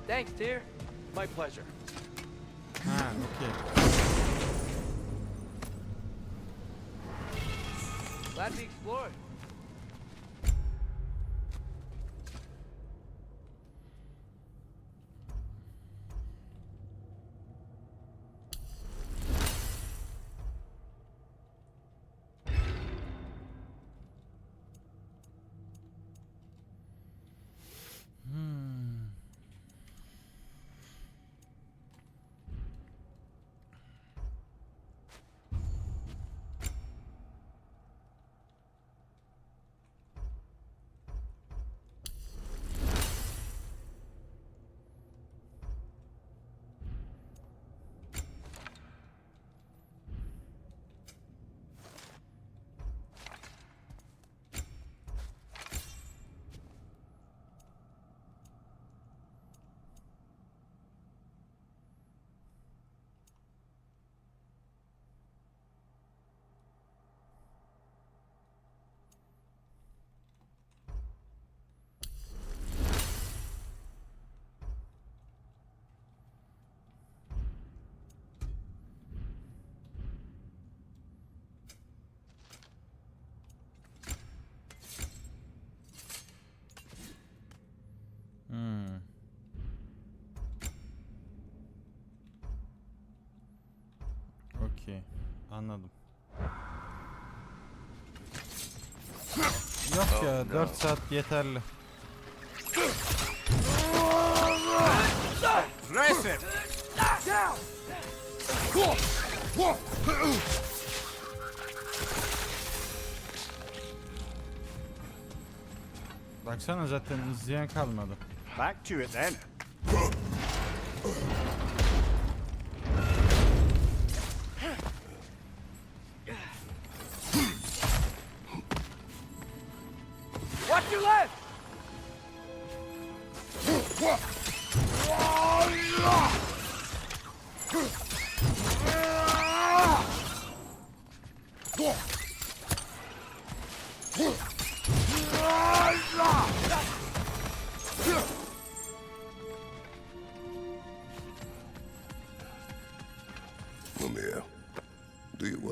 Thanks, dear. My pleasure. Okay. Glad we explored. Okey. Anladım. Yok ya 4 saat yeterli. Aggressive. Baksana zaten izleyen kalmadı. Back to it then. Watch your left!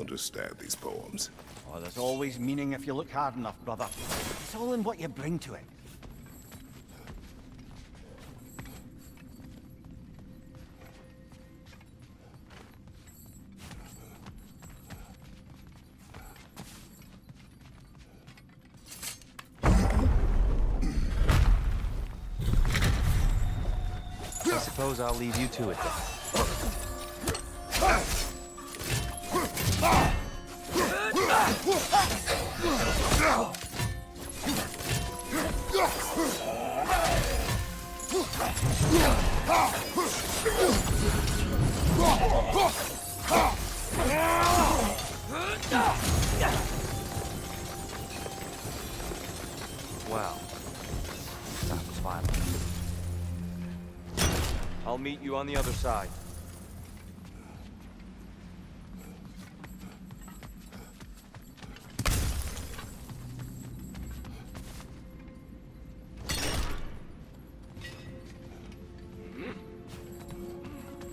understand these poems. Oh, there's always meaning if you look hard enough, brother. It's all in what you bring to it. I suppose I'll leave you to it then. Wow. That was violent. I'll meet you on the other side.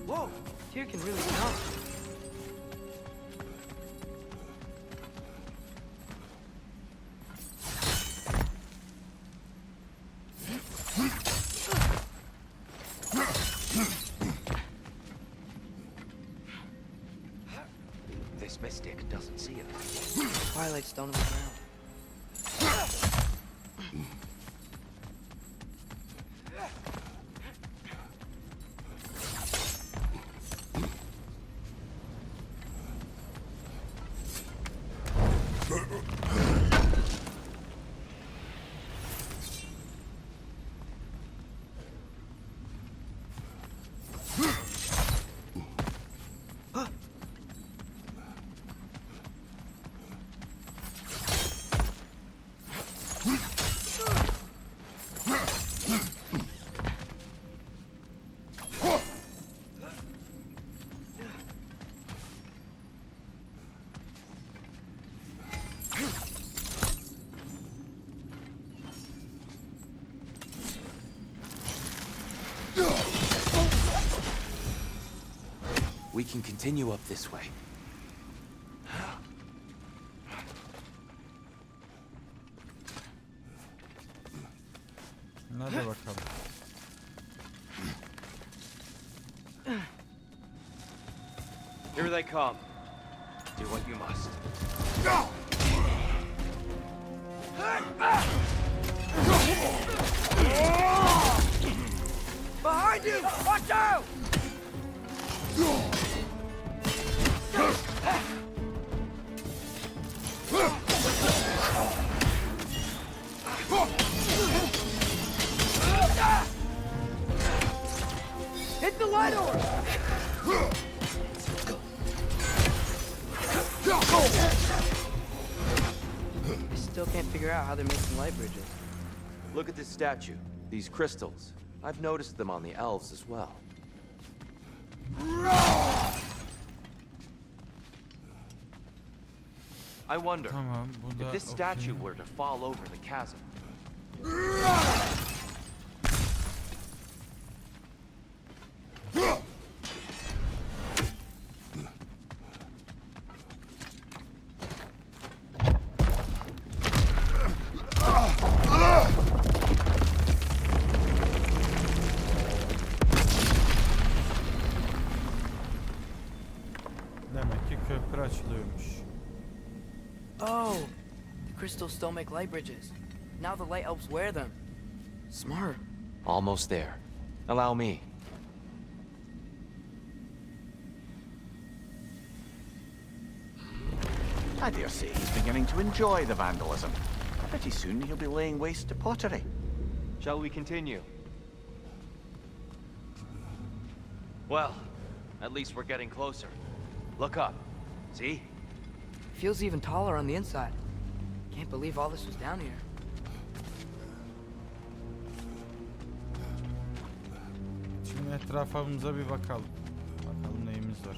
Whoa! Tyr can really jump. This mystic doesn't see it. Twilight Stone on the ground. We can continue up this way. Hadi bakalım. Here they come. Do what you must. Behind you! Watch out! Hit the light orb! I still can't figure out how they're making light bridges. Look at this statue. These crystals. I've noticed them on the elves as well. I wonder Tamam, bu da if this okey. statue were to fall over the chasm. Demek ki köprü açılıyormuş. Oh, the crystals still make light bridges. Now the light elves wear them. Smart. Almost there. Allow me. I dare say he's beginning to enjoy the vandalism. Pretty soon he'll be laying waste to pottery. Shall we continue? Well, at least we're getting closer. Look up. See? Feels even taller on the inside. Can't believe all this was down here. Şimdi etrafımıza bir bakalım. Bakalım neyimiz var.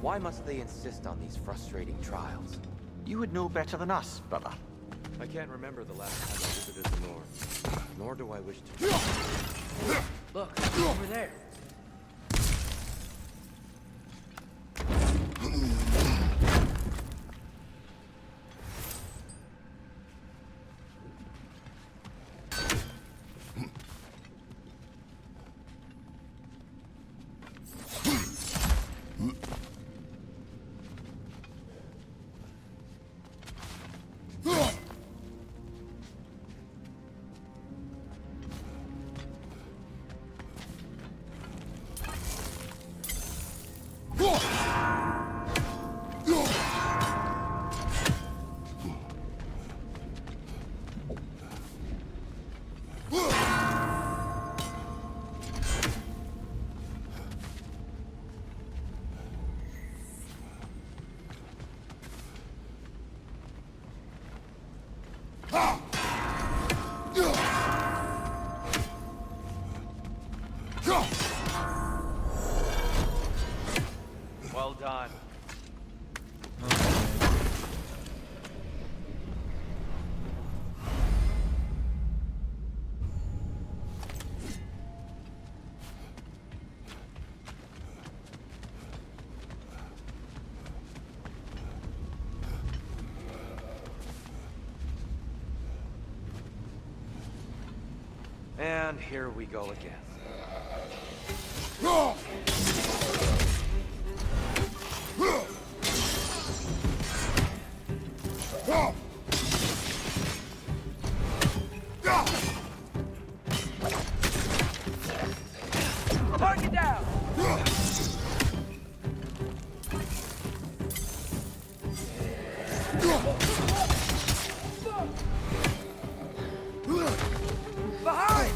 Why must they insist on these frustrating trials? You would know better than us, brother. I can't remember the last time I visited the North, nor do I wish to. Look, over there. Well done. And here we go again. Target down! Behind!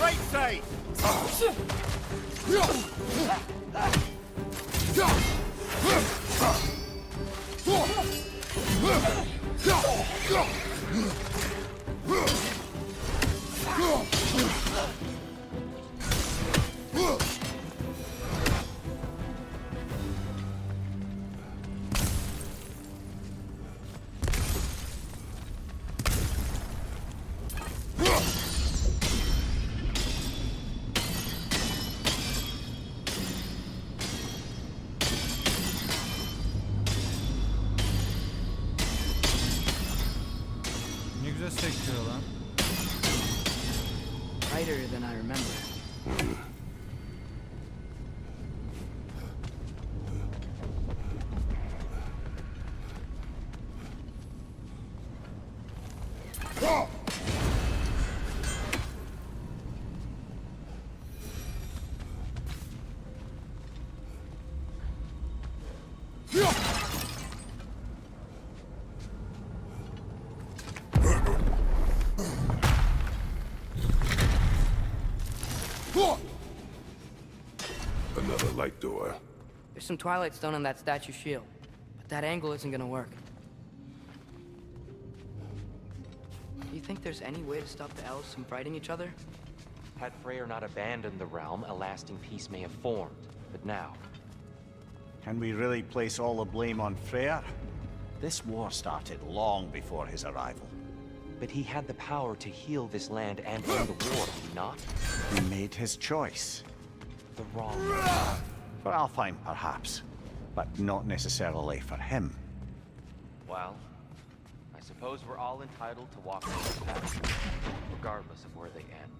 Right side! Ne güzel sektiriyor lan. Tighter than I remember. Another light door. There's some Twilight Stone on that statue shield, but that angle isn't gonna work. Do you think there's any way to stop the elves from fighting each other? Had Freyr not abandoned the realm, a lasting peace may have formed. But now, Can we really place all the blame on Freyr? This war started long before his arrival. but he had the power to heal this land and end the war, did he not? He made his choice. The wrong. For Alfheim, perhaps, but not necessarily for him. Well, I suppose we're all entitled to walk on this path, regardless of where they end.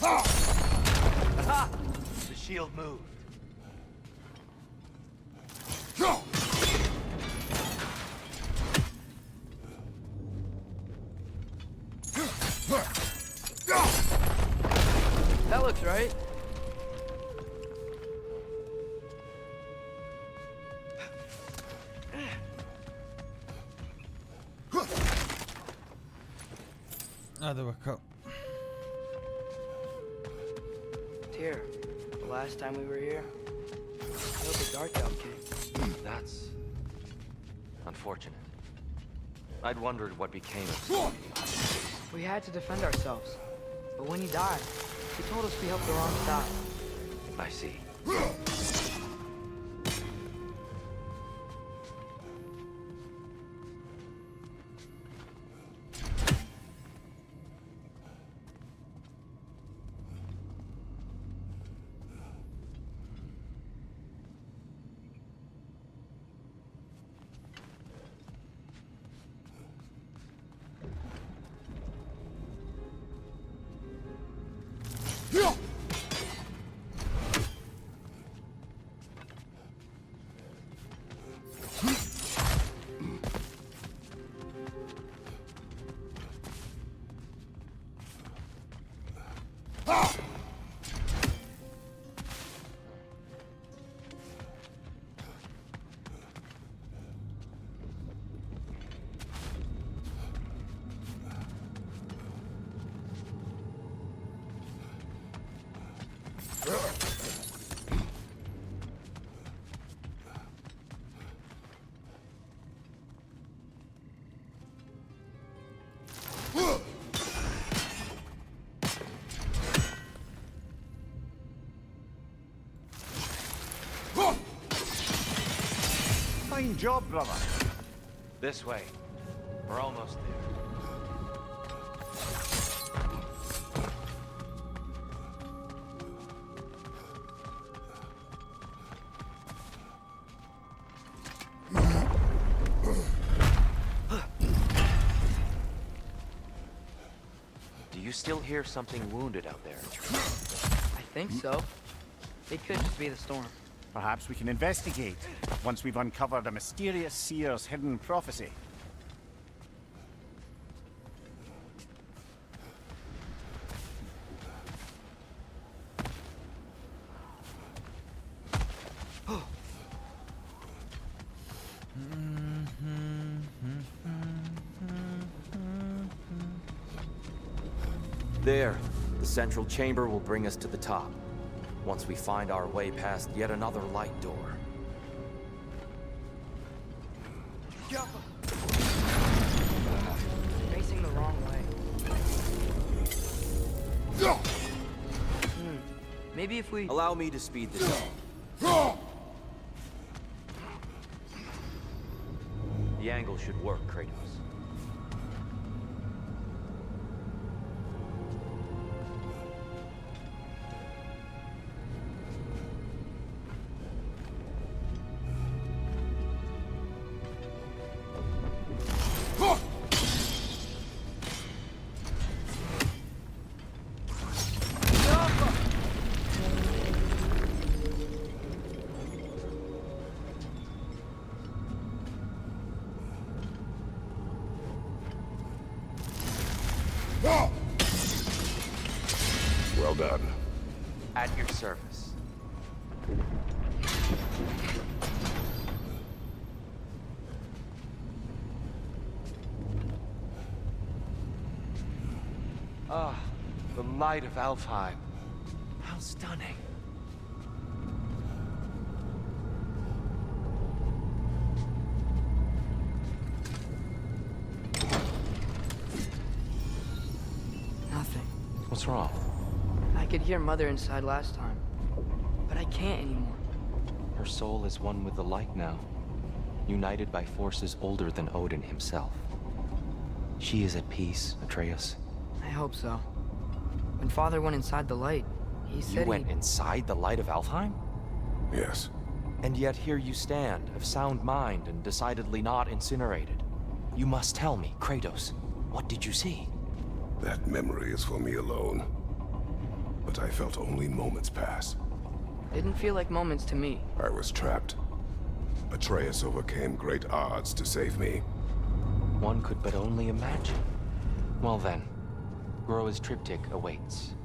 Aha! The shield moved. That looks right. Hadi bakalım. Here, the last time we were here, killed the Dark Elf King. That's unfortunate. I'd wondered what became of him. We had to defend ourselves, but when he died, he told us we helped the wrong side. I see. Fine job, brother. This way. We're almost there. Do you still hear something wounded out there? I think so. It could just be the storm. Perhaps we can investigate once we've uncovered a mysterious seer's hidden prophecy. There. The central chamber will bring us to the top. Once we find our way past yet another light door. Facing the wrong way. Maybe if we... Allow me to speed this up. The angle should work, Kratos. Well done. At your service. Ah, the light of Alfheim. How stunning. Nothing. What's wrong? I could hear Mother inside last time, but I can't anymore. Her soul is one with the light now, united by forces older than Odin himself. She is at peace, Atreus. hope so. When Father went inside the light, he said You went inside the light of Alfheim? Yes. And yet here you stand, of sound mind and decidedly not incinerated. You must tell me, Kratos, what did you see? That memory is for me alone. But I felt only moments pass. Didn't feel like moments to me. I was trapped. Atreus overcame great odds to save me. One could but only imagine. Well then, Groa's triptych awaits.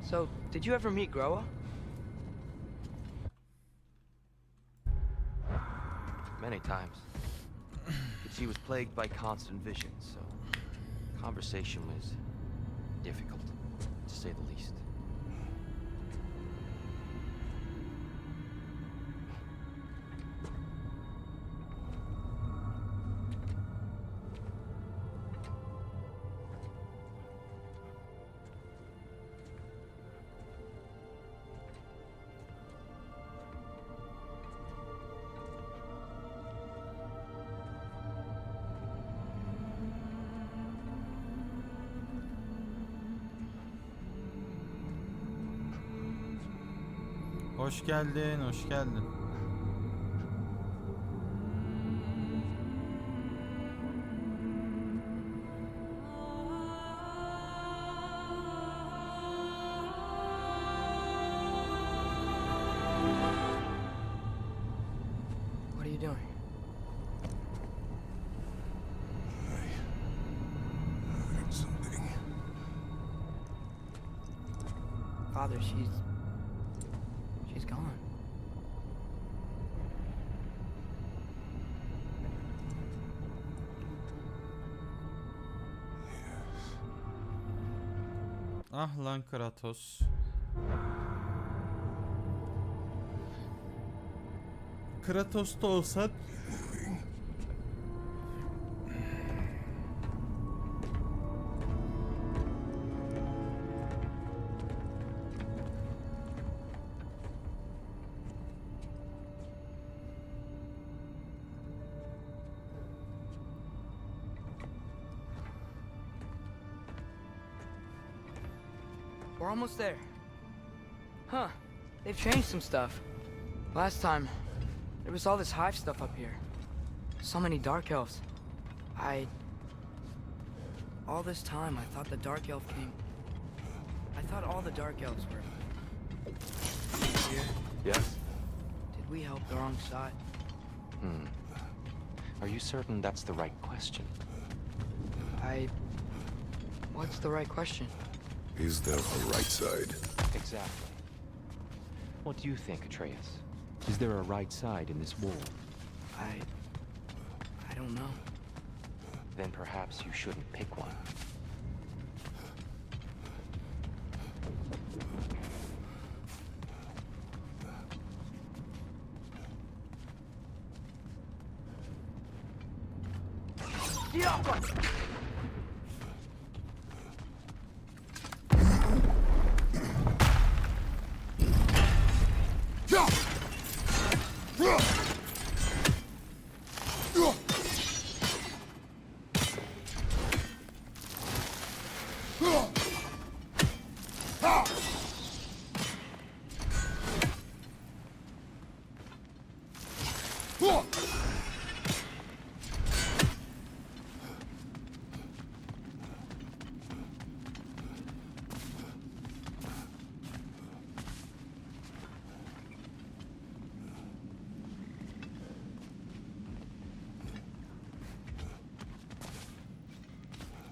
So, did you ever meet Groa? Many times. But she was plagued by constant visions, so conversation was difficult, to say the least. Hoş geldin, hoş geldin. What are you doing? I heard something. Father, she's gone. Ah lan Kratos. Kratos da olsan We're almost there. Huh. They've changed some stuff. Last time, there was all this hive stuff up here. So many dark elves. All this time, I thought the dark elf king... I thought all the dark elves were... here. Yes? Did we help the wrong side? Are you certain that's the right question? What's the right question? Is there a right side? Exactly. What do you think, Atreus? Is there a right side in this war? I don't know. Then perhaps you shouldn't pick one.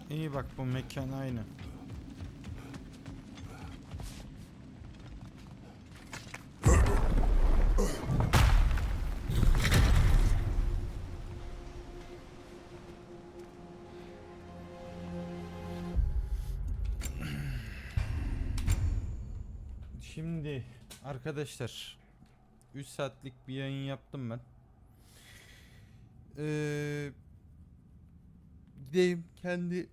İyi bak, bu mekan aynı. Şimdi arkadaşlar 3 saatlik bir yayın yaptım ben. Gideyim kendi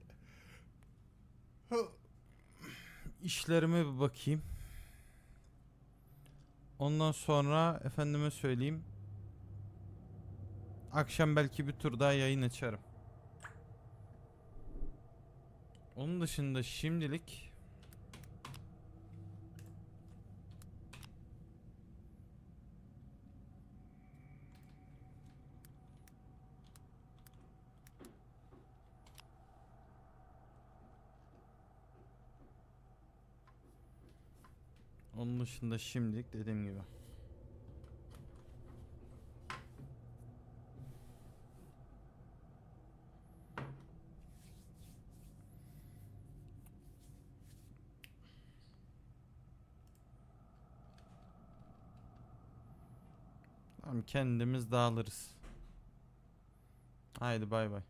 işlerime bir bakayım. Ondan sonra efendime söyleyeyim, akşam belki bir tur daha yayın açarım. Onun dışında şimdilik dediğim gibi. Tamam, kendimiz dağılırız. Haydi bay bay.